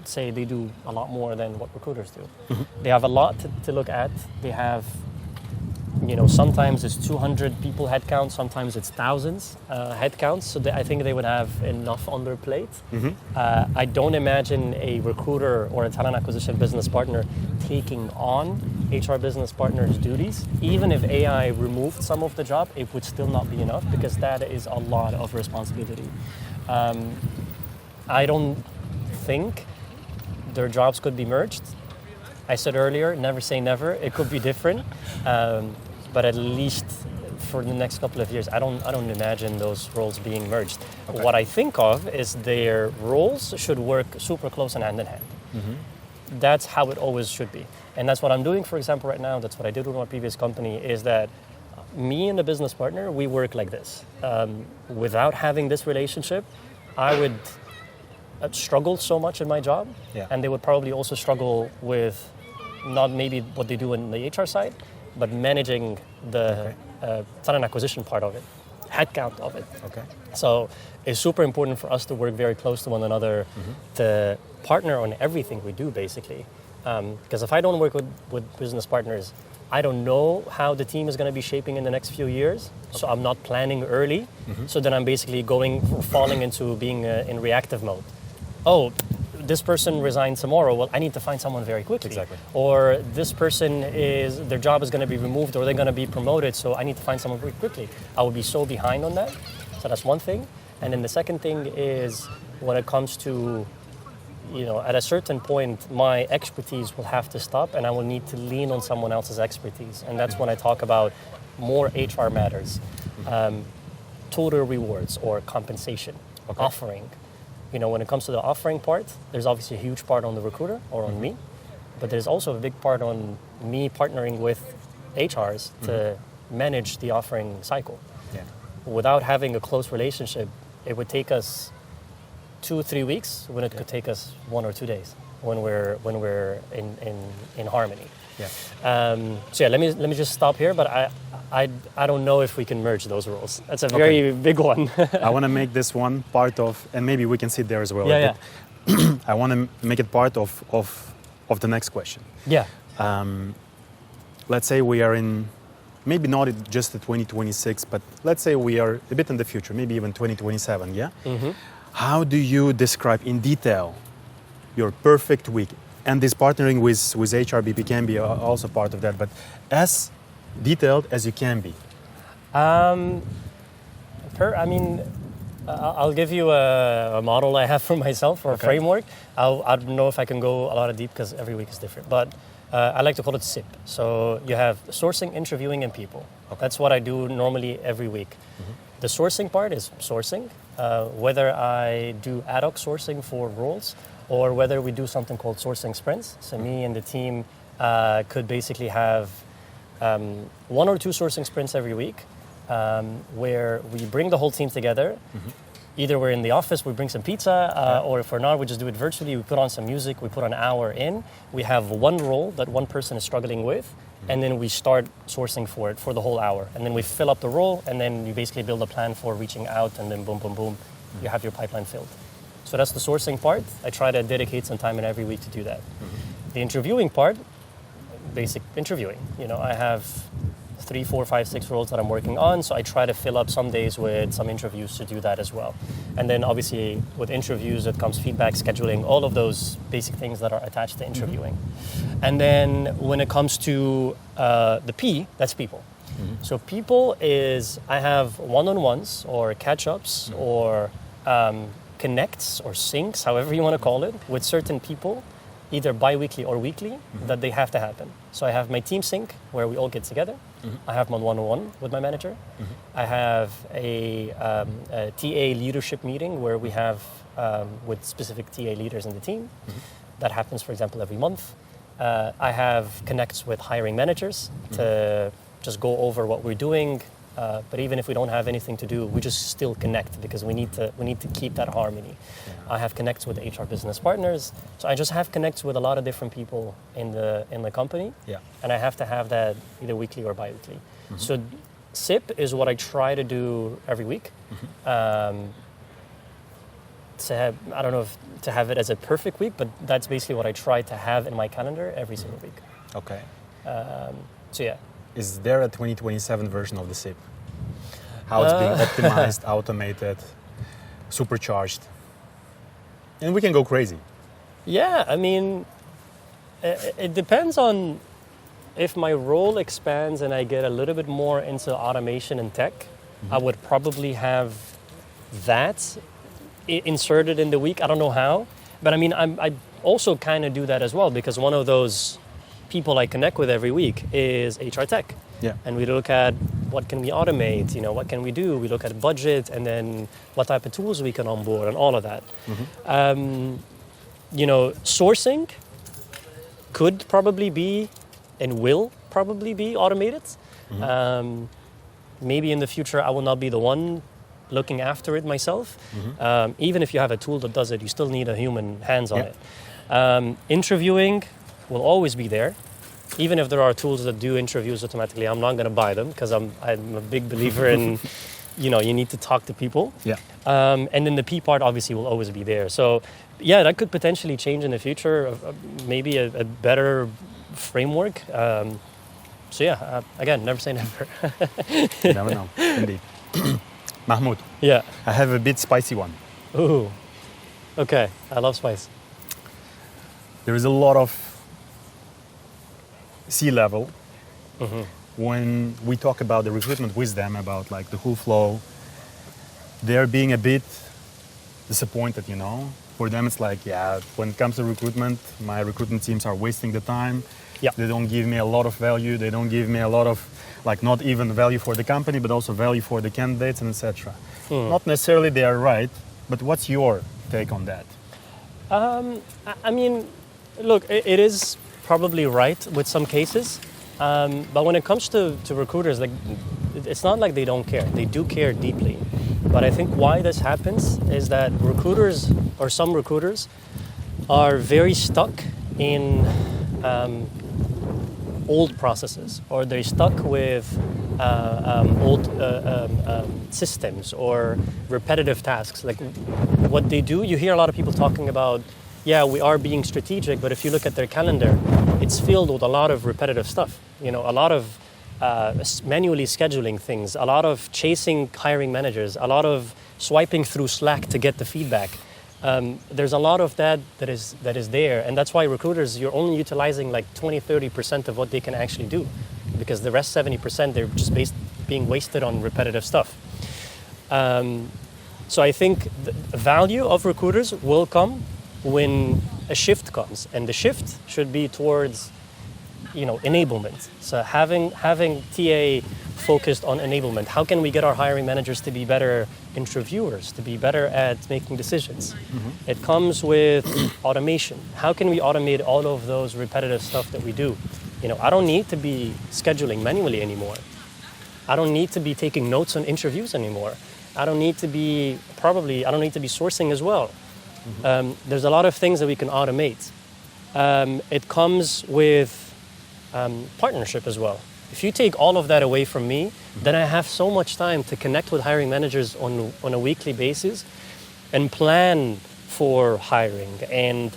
say they do a lot more than what recruiters do. They have a lot to look at. They have, you know, sometimes it's 200 people headcount, sometimes it's thousands headcounts. So I think they would have enough on their plate. I don't imagine a recruiter or a talent acquisition business partner taking on HR business partners' duties. Even if AI removed some of the job, it would still not be enough because that is a lot of responsibility. I don't think their jobs could be merged. I said earlier, never say never. It could be different, but at least for the next couple of years, I don't imagine those roles being merged. Okay. What I think of is their roles should work super close and hand in hand. That's how it always should be, and that's what I'm doing. For example, right now, that's what I did with my previous company. Is that me and the business partner, we work like this. Without having this relationship, I would struggle so much in my job, and they would probably also struggle with not maybe what they do in the HR side, but managing the talent acquisition part of it, headcount of it. Okay. So it's super important for us to work very close to one another, to partner on everything we do, basically. Because if I don't work with business partners, I don't know how the team is going to be shaping in the next few years. So I'm not planning early. So then I'm basically falling into being in reactive mode. Oh, this person resigned tomorrow. Well, I need to find someone very quickly. Exactly. Or this person their job is going to be removed or they're going to be promoted, so I need to find someone very quickly. I will be so behind on that. So that's one thing. And then the second thing is when it comes to, you know, at a certain point, my expertise will have to stop and I will need to lean on someone else's expertise. And that's when I talk about more HR matters, total rewards or compensation, offering. You know, when it comes to the offering part, there's obviously a huge part on the recruiter or on me, but there's also a big part on me partnering with HRs to manage the offering cycle. Yeah. Without having a close relationship, it would take us 2-3 weeks when it could take us 1 or 2 days when we're in harmony. Yeah. So yeah, let me just stop here. But I don't know if we can merge those roles. That's a very big one. I want to make this one part of, and maybe we can sit there as well. Yeah. I want to make it part of the next question. Yeah. Let's say we are in, maybe not just the 2026, but let's say we are a bit in the future, maybe even 2027. Yeah. How do you describe in detail your perfect week? And this partnering with HRBP can be also part of that, but as detailed as you can be. I'll give you a model I have for myself, or a framework. I don't know if I can go a lot of deep because every week is different, but I like to call it SIP. So you have sourcing, interviewing, and people. That's what I do normally every week. The sourcing part is sourcing, whether I do ad hoc sourcing for roles or whether we do something called sourcing sprints. So me and the team could basically have 1 or 2 sourcing sprints every week where we bring the whole team together. Either we're in the office, we bring some pizza, or if we're not, we just do it virtually. We put on some music, we put an hour in. We have one role that one person is struggling with, and then we start sourcing for it for the whole hour. And then we fill up the role, and then you basically build a plan for reaching out, and then boom, boom, boom, you have your pipeline filled. So that's the sourcing part. I try to dedicate some time in every week to do that. The interviewing part, basic interviewing. You know, I have 3, 4, 5, 6 roles that I'm working on, so I try to fill up some days with some interviews to do that as well. And then obviously with interviews it comes feedback, scheduling, all of those basic things that are attached to interviewing. And then when it comes to the P, that's people. So people is, I have one-on-ones or catch-ups or connects or syncs, however you want to call it, with certain people, either bi-weekly or weekly, that they have to happen. So I have my team sync, where we all get together. I have my one-on-one with my manager. I have a TA leadership meeting where we have with specific TA leaders in the team. That happens, for example, every month. I have connects with hiring managers to just go over what we're doing. But even if we don't have anything to do, we just still connect because we need to keep that harmony. I have connects with HR business partners, so I just have connects with a lot of different people in the company, and I have to have that either weekly or bi-weekly. So SIP is what I try to do every week. To have, I don't know if to have it as a perfect week, but that's basically what I try to have in my calendar every single week. Okay. So yeah. Is there a 2027 version of the SIP? How it's being optimized, automated, supercharged? And we can go crazy. Yeah, I mean, it depends on if my role expands and I get a little bit more into automation and tech, I would probably have that inserted in the week. I don't know how, but I mean, I also kind of do that as well because one of those people I connect with every week is HR tech. Yeah. And we look at what can we automate, what can we do? We look at budget and then what type of tools we can onboard and all of that. Sourcing could probably be and will probably be automated. Maybe in the future I will not be the one looking after it myself. Even if you have a tool that does it, you still need a human hands on it. Interviewing will always be there. Even if there are tools that do interviews automatically, I'm not going to buy them because I'm a big believer in, you need to talk to people. Yeah. And then the P part obviously will always be there. So yeah, that could potentially change in the future. Maybe a better framework. So yeah, again, never say never. You never know, indeed. Mahmoud. Yeah. I have a bit spicy one. Ooh. Okay, I love spice. There is a lot of C-level when we talk about the recruitment with them, about like the whole flow, they're being a bit disappointed, For them it's like, when it comes to recruitment, my recruitment teams are wasting the time. They don't give me a lot of value. They don't give me a lot of, not even value for the company, but also value for the candidates and etc. Not necessarily they are right, but what's your take on that? I mean, look, it is probably right with some cases, but when it comes to recruiters, it's not like they don't care. They do care deeply. But I think why this happens is that recruiters, or some recruiters, are very stuck in old processes, or they're stuck with old systems or repetitive tasks. Like what they do, you hear a lot of people talking about, we are being strategic, but if you look at their calendar, it's filled with a lot of repetitive stuff. A lot of manually scheduling things, a lot of chasing hiring managers, a lot of swiping through Slack to get the feedback. There's a lot of that is there, and that's why recruiters, you're only utilizing 20-30% of what they can actually do, because the rest 70% they're just being wasted on repetitive stuff. So I think the value of recruiters will come when a shift comes, and the shift should be towards enablement. So having TA focused on enablement. How can we get our hiring managers to be better interviewers, to be better at making decisions? It comes with automation. How can we automate all of those repetitive stuff that we do? I don't need to be scheduling manually anymore. I don't need to be taking notes on interviews anymore. I don't need to be sourcing as well. There's a lot of things that we can automate. It comes with partnership as well. If you take all of that away from me, then I have so much time to connect with hiring managers on a weekly basis and plan for hiring and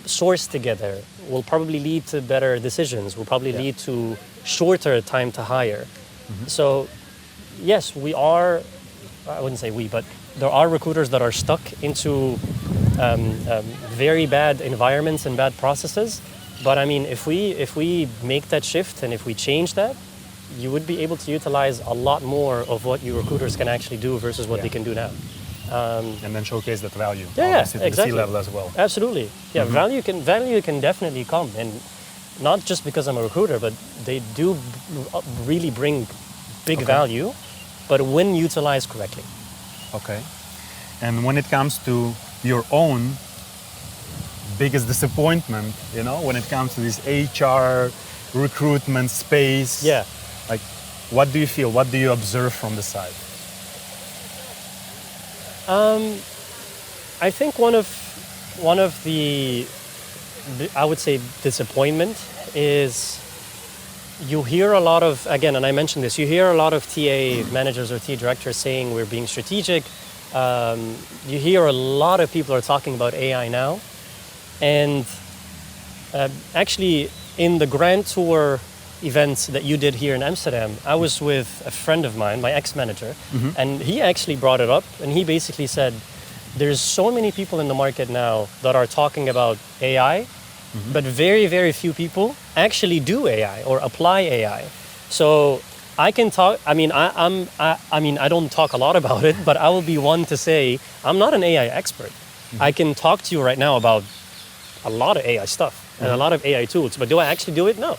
source together. Will probably lead to better decisions, will probably lead to shorter time to hire. So yes, we are, I wouldn't say we, but there are recruiters that are stuck into very bad environments and bad processes. But I mean, if we make that shift and if we change that, you would be able to utilize a lot more of what your recruiters can actually do versus what they can do now. And then showcase that value. Yeah, obviously, to exactly. the C-level as well. Absolutely. Yeah, value can definitely come, and not just because I'm a recruiter, but they do really bring big value, but when utilized correctly. Okay. And when it comes to your own biggest disappointment, when it comes to this HR recruitment space, like, what do you feel? What do you observe from the side? I think one of the I would say disappointment is you hear a lot of, again, and I mentioned this, you hear a lot of TA managers or TA directors saying we're being strategic. You hear a lot of people are talking about AI now. And actually, in the Grand Tour events that you did here in Amsterdam, I was with a friend of mine, my ex-manager, and he actually brought it up, and he basically said, there's so many people in the market now that are talking about AI, but very, very few people actually do AI or apply AI. So I can talk, I don't talk a lot about it, but I will be one to say, I'm not an AI expert. I can talk to you right now about a lot of AI stuff and a lot of AI tools, but do I actually do it? No.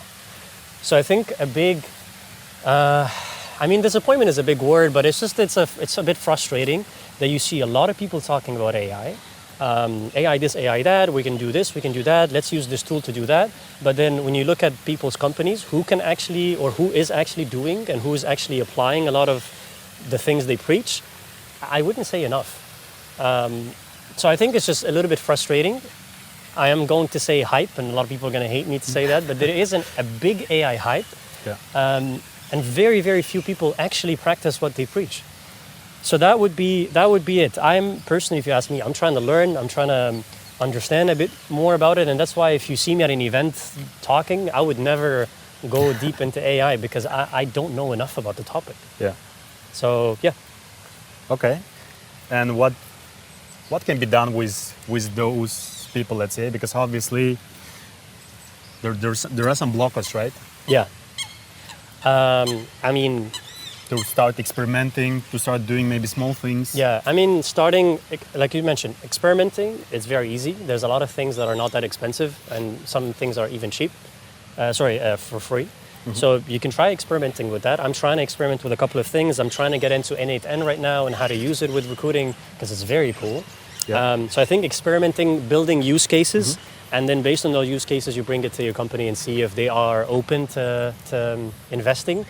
So I think a big, disappointment is a big word, but it's a bit frustrating that you see a lot of people talking about AI. AI this, AI that, we can do this, we can do that, let's use this tool to do that. But then when you look at people's companies, who can actually, or who is actually doing and who is actually applying a lot of the things they preach, I wouldn't say enough. So I think it's just a little bit frustrating. I am going to say hype, and a lot of people are going to hate me to say that, but there isn't a big AI hype. And very, very few people actually practice what they preach. So that would be it. I'm personally, if you ask me, I'm trying to learn, I'm trying to understand a bit more about it, and that's why if you see me at an event talking, I would never go deep into AI because I don't know enough about the topic. Yeah. So, yeah. Okay. And what can be done with those people, let's say, because obviously there are some blockers, right? Yeah. To start experimenting, to start doing maybe small things. Yeah, starting, like you mentioned, experimenting, it's very easy. There's a lot of things that are not that expensive, and some things are even cheap. For free. So you can try experimenting with that. I'm trying to experiment with a couple of things. I'm trying to get into N8N right now and how to use it with recruiting because it's very cool. Yeah. So I think experimenting, building use cases, and then based on those use cases, you bring it to your company and see if they are open to investing.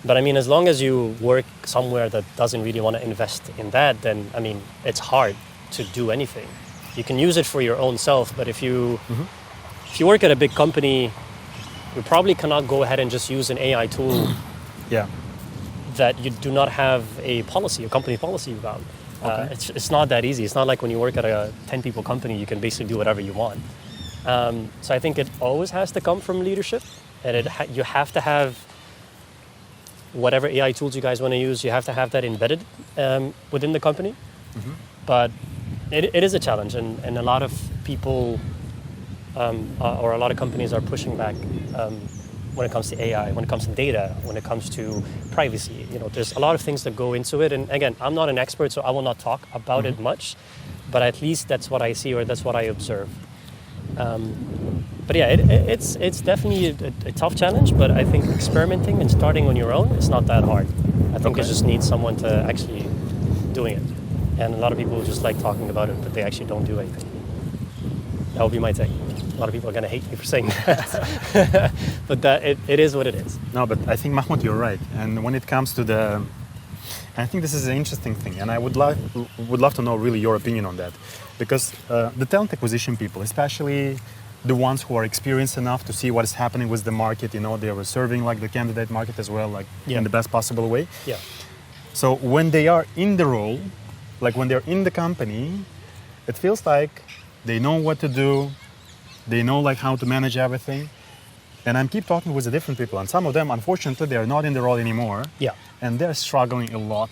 But as long as you work somewhere that doesn't really want to invest in that, then it's hard to do anything. You can use it for your own self, but if you work at a big company, you probably cannot go ahead and just use an AI tool that you do not have a company policy about. Okay. It's not that easy. It's not like when you work at a 10-people company, you can basically do whatever you want. So I think it always has to come from leadership, and you have to have whatever AI tools you guys want to use, you have to have that embedded within the company. But it is a challenge, and a lot of people or a lot of companies are pushing back when it comes to AI, when it comes to data, when it comes to privacy. There's a lot of things that go into it. And again, I'm not an expert, so I will not talk about it much, but at least that's what I see or that's what I observe. But yeah, it's definitely a tough challenge, but I think experimenting and starting on your own, it's not that hard. I think it just needs someone to actually doing it. And a lot of people just like talking about it, but they actually don't do anything. That would be my take. A lot of people are going to hate me for saying that. But it is what it is. No, but I think, Mahmoud, you're right. And when it comes to I think this is an interesting thing, and I would love to know really your opinion on that. Because the talent acquisition people, especially the ones who are experienced enough to see what is happening with the market, they were serving like the candidate market as well, in the best possible way. Yeah. So when they are in the role, like when they're in the company, it feels like they know what to do, they know how to manage everything. And I keep talking with the different people, and some of them, unfortunately, they are not in the role anymore. Yeah. And they're struggling a lot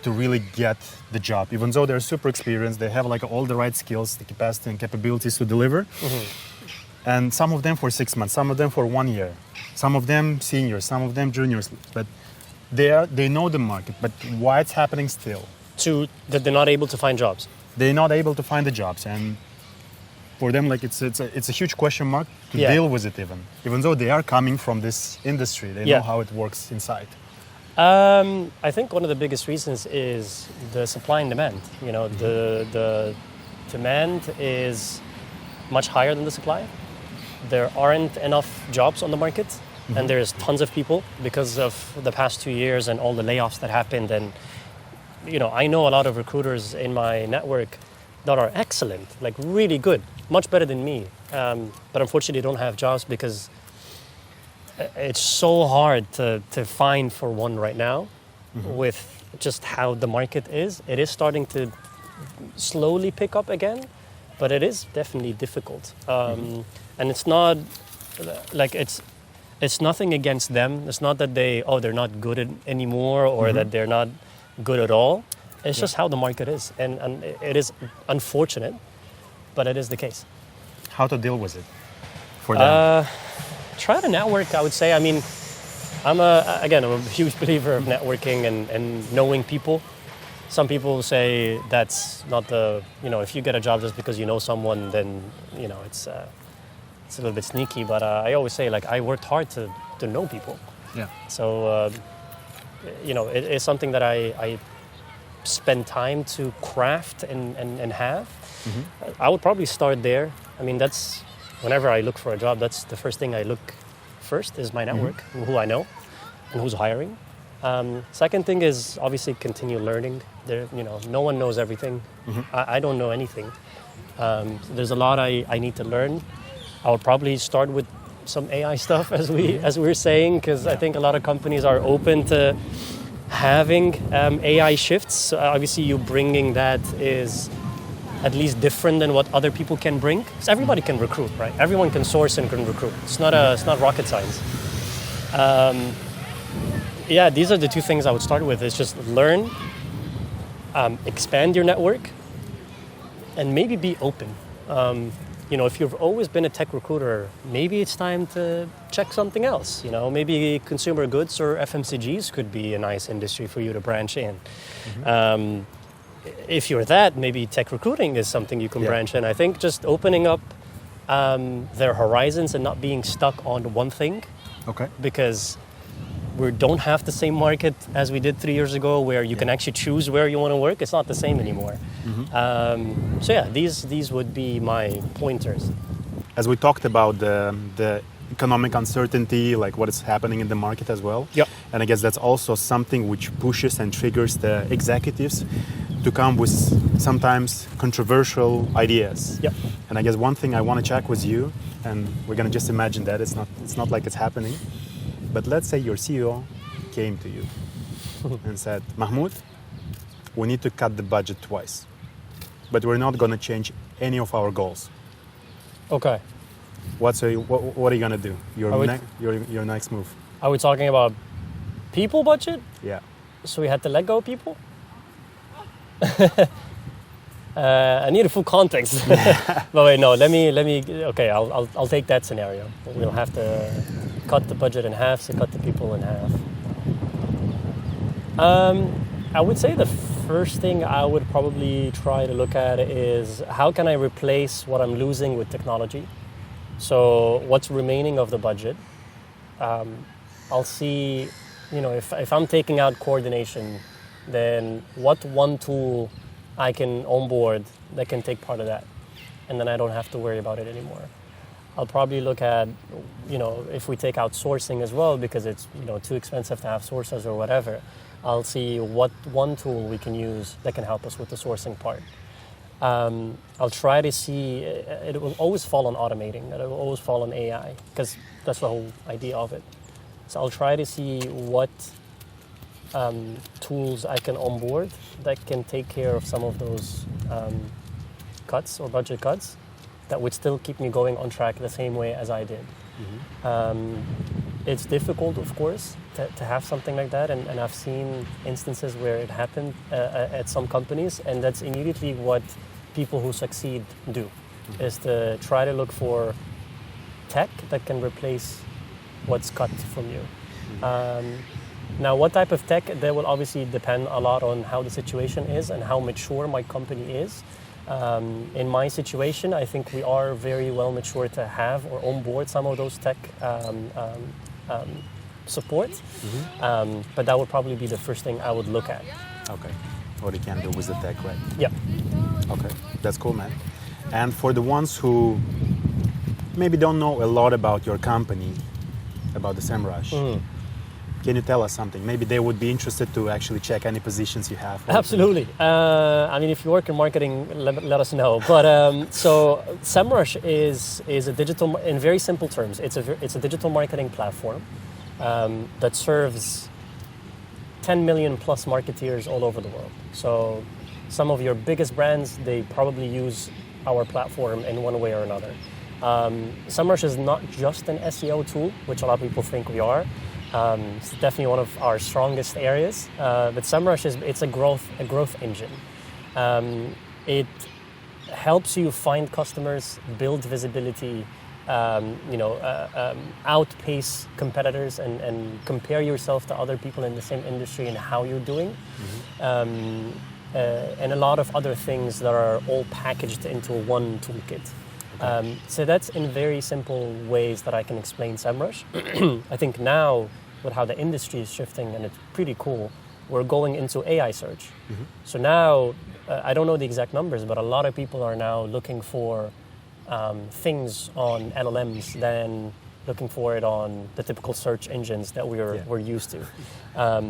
to really get the job, even though they're super experienced, they have all the right skills, the capacity and capabilities to deliver. And some of them for 6 months, some of them for 1 year, some of them seniors, some of them juniors. But they know the market. But why it's happening still? That they're not able to find jobs. They're not able to find the jobs, and for them, like it's a huge question mark to deal with it. Even though they are coming from this industry, they know how it works inside. I think one of the biggest reasons is the supply and demand. You know, the demand is much higher than the supply. There aren't enough jobs on the market, and there's tons of people because of the past 2 years and all the layoffs that happened. And you know, I know a lot of recruiters in my network that are excellent, like really good, much better than me. But unfortunately, don't have jobs because it's so hard to find for one right now with just how the market is. It is starting to slowly pick up again, but it is definitely difficult. And it's not like it's nothing against them. It's not that they're not good anymore or that they're not good at all. It's just how the market is, and it is unfortunate, but it is the case. How to deal with it for them? Try to network, I would say. I mean, I'm a huge believer of networking and knowing people. Some people say that's not if you get a job just because you know someone, then it's a little bit sneaky. But I always say, like, I worked hard to know people. Yeah. So it is something that I spend time to craft and have. I would probably start there. I mean, that's whenever I look for a job, that's the first thing I look first is my network, who I know and who's hiring. Second thing is obviously continue learning. No one knows everything. I don't know anything. There's a lot I need to learn. I would probably start with some AI stuff as we were saying, because I think a lot of companies are open to having AI shifts. So obviously, you bringing that is at least different than what other people can bring. Because everybody can recruit, right? Everyone can source and can recruit. It's not rocket science. These are the two things I would start with: is just learn, expand your network, and maybe be open. If you've always been a tech recruiter, maybe it's time to check something else. Maybe consumer goods or FMCGs could be a nice industry for you to branch in. If you're that, maybe tech recruiting is something you can branch in. I think just opening up their horizons and not being stuck on one thing. Okay. Because we don't have the same market as we did 3 years ago, where you can actually choose where you want to work. It's not the same anymore. These would be my pointers. As we talked about the economic uncertainty, like what is happening in the market as well. Yeah. And I guess that's also something which pushes and triggers the executives to come with sometimes controversial ideas. Yeah. And I guess one thing I want to check with you, and we're going to just imagine that it's not like it's happening. But let's say your CEO came to you and said, Mahmoud, we need to cut the budget twice, but we're not going to change any of our goals. Okay. What are you going to do? Your next move? Are we talking about people budget? Yeah. So we had to let go of people? I need a full context. But wait, no, let me. Okay, I'll take that scenario. We'll have to cut the budget in half, so cut the people in half. I would say the first thing I would probably try to look at is how can I replace what I'm losing with technology? So what's remaining of the budget? I'll see, if I'm taking out coordination, then what one tool I can onboard that can take part of that, and then I don't have to worry about it anymore. I'll probably look at, if we take out sourcing as well, because it's, too expensive to have sources or whatever, I'll see what one tool we can use that can help us with the sourcing part. I'll try to see, it will always fall on automating, it will always fall on AI, because that's the whole idea of it. So I'll try to see what tools I can onboard that can take care of some of those cuts or budget cuts that would still keep me going on track the same way as I did. It's difficult, of course, to have something like that, and I've seen instances where it happened at some companies, and that's immediately what people who succeed do, is to try to look for tech that can replace what's cut from you. Now, what type of tech, that will obviously depend a lot on how the situation is and how mature my company is. In my situation, I think we are very well mature to have or onboard some of those tech support, but that would probably be the first thing I would look at. Okay, what you can do with the tech, right? Yeah. Okay, that's cool, man. And for the ones who maybe don't know a lot about your company, about the Semrush, can you tell us something? Maybe they would be interested to actually check any positions you have. Absolutely. I mean, if you work in marketing, let us know. But so Semrush is a digital, in very simple terms, it's a digital marketing platform that serves 10 million plus marketeers all over the world. So some of your biggest brands, they probably use our platform in one way or another. Semrush is not just an SEO tool, which a lot of people think we are. It's definitely one of our strongest areas. But Semrush it's a growth engine. It helps you find customers, build visibility, outpace competitors and compare yourself to other people in the same industry and how you're doing. And a lot of other things that are all packaged into one toolkit. So that's in very simple ways that I can explain Semrush. I think now, with how the industry is shifting, and it's pretty cool, we're going into AI search. So now, I don't know the exact numbers, but a lot of people are now looking for things on LLMs than looking for it on the typical search engines that we're used to.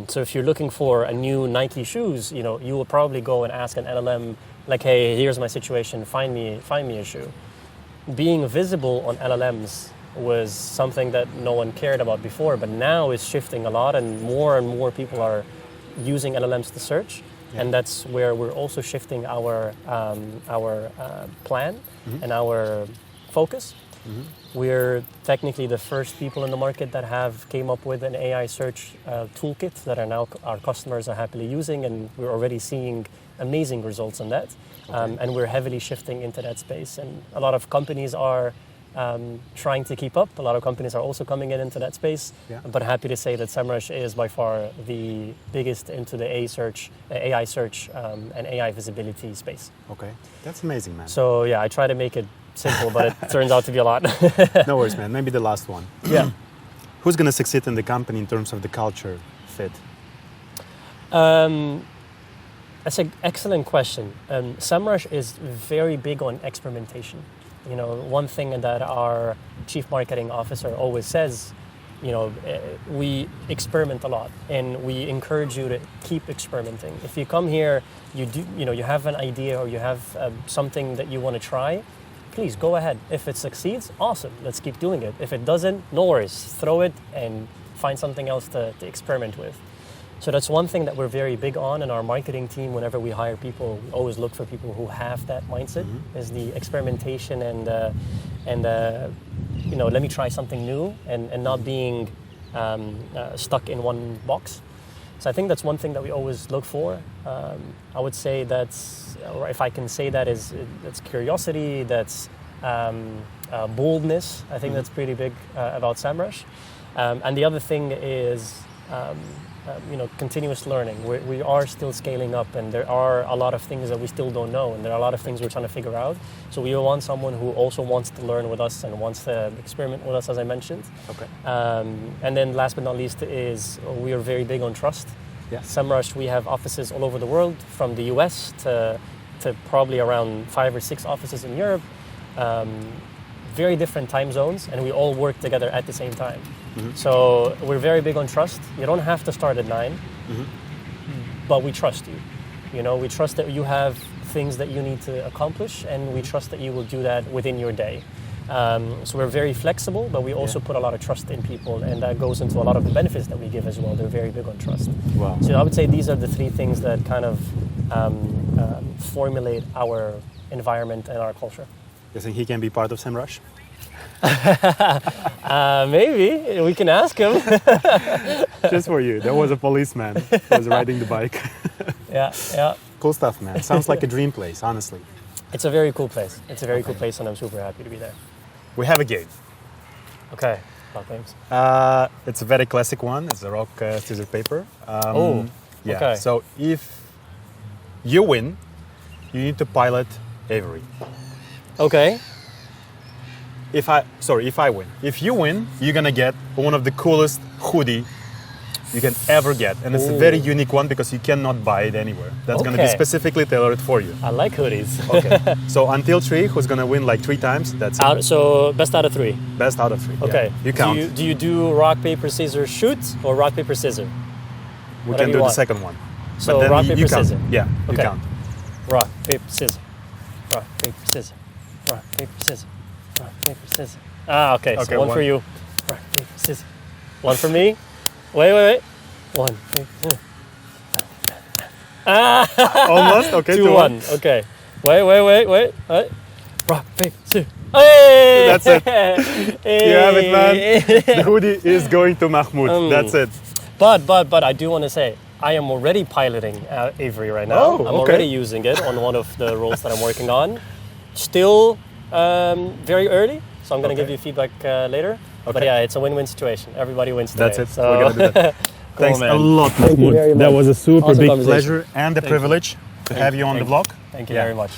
So if you're looking for a new Nike shoes, you will probably go and ask an LLM, like, hey, here's my situation, find me a shoe. Being visible on LLMs was something that no one cared about before, but now it's shifting a lot, and more people are using LLMs to search, and that's where we're also shifting our plan and our focus. We're technically the first people in the market that have came up with an AI search toolkit that are now our customers are happily using, and we're already seeing amazing results on that. And we're heavily shifting into that space, and a lot of companies are trying to keep up. A lot of companies are also coming into that space, but happy to say that Semrush is by far the biggest into the AI search and AI visibility space. Okay, that's amazing, man. So yeah, I try to make it simple, but it turns out to be a lot. No worries, man. Maybe the last one. Yeah. Who's going to succeed in the company in terms of the culture fit? That's an excellent question. Semrush is very big on experimentation. One thing that our chief marketing officer always says, we experiment a lot, and we encourage you to keep experimenting. If you come here, you have an idea or you have something that you want to try, please go ahead. If it succeeds, awesome, let's keep doing it. If it doesn't, no worries, throw it and find something else to experiment with. So that's one thing that we're very big on in our marketing team. Whenever we hire people, we always look for people who have that mindset, is the experimentation and let me try something new and not being stuck in one box. So I think that's one thing that we always look for. I would say or if I can say that's curiosity, that's boldness. I think that's pretty big about Semrush. And the other thing is continuous learning. We are still scaling up, and there are a lot of things that we still don't know, and there are a lot of things we're trying to figure out. So we want someone who also wants to learn with us and wants to experiment with us, as I mentioned. Okay. And then last but not least is we are very big on trust. Yeah. Semrush, we have offices all over the world, from the US to probably around 5 or 6 offices in Europe. Very different time zones, and we all work together at the same time. So we're very big on trust. You don't have to start at 9, but we trust you. We trust that you have things that you need to accomplish, and we trust that you will do that within your day. So we're very flexible, but we also put a lot of trust in people, and that goes into a lot of the benefits that we give as well. They're very big on trust. Wow. So I would say these are the 3 things that kind of formulate our environment and our culture. You think he can be part of Semrush? Maybe. We can ask him. Just for you. There was a policeman who was riding the bike. Yeah. Cool stuff, man. Sounds like a dream place, honestly. It's a very cool place. It's a very cool place, and I'm super happy to be there. We have a game. Okay. Rock, paper, scissors. It's a very classic one. It's a rock, scissors, paper. Yeah. Okay. So if you win, you need to pilot Avery. Okay. If I win. If you win, you're gonna get one of the coolest hoodie you can ever get. And it's a very unique one because you cannot buy it anywhere. That's gonna be specifically tailored for you. I like hoodies. Okay. So until 3, who's gonna win like 3 times? That's it. So best out of 3. Best out of 3. Okay. Yeah. You count. Do you do rock, paper, scissors, shoot, or rock, paper, scissors? We can do the second one. So but then rock, you paper, count. scissors. Yeah, you Okay. count. Rock, paper, scissors. Rock, paper, scissors. Rock, paper, scissors. Rock, paper, scissors. Okay, so one for you. Rock, paper, scissors. One for me. Wait. 1, 2, 3. Almost. Okay. 2-1. Okay. Wait. Rock, paper, scissors. Hey! That's it. You have it, man. The hoodie is going to Mahmoud. That's it. But I do want to say, I am already piloting Avery right now. Oh, I'm okay. already using it on one of the roles that I'm working on. Still very early, so I'm going to give you feedback later. Okay. But yeah, it's a win-win situation. Everybody wins today. That's it. So. We're going to do that. Cool, Thanks man. a lot, Thank you Mahmoud. very much. That was a super Awesome big conversation. pleasure and a privilege to have you on the vlog. Thank you very much.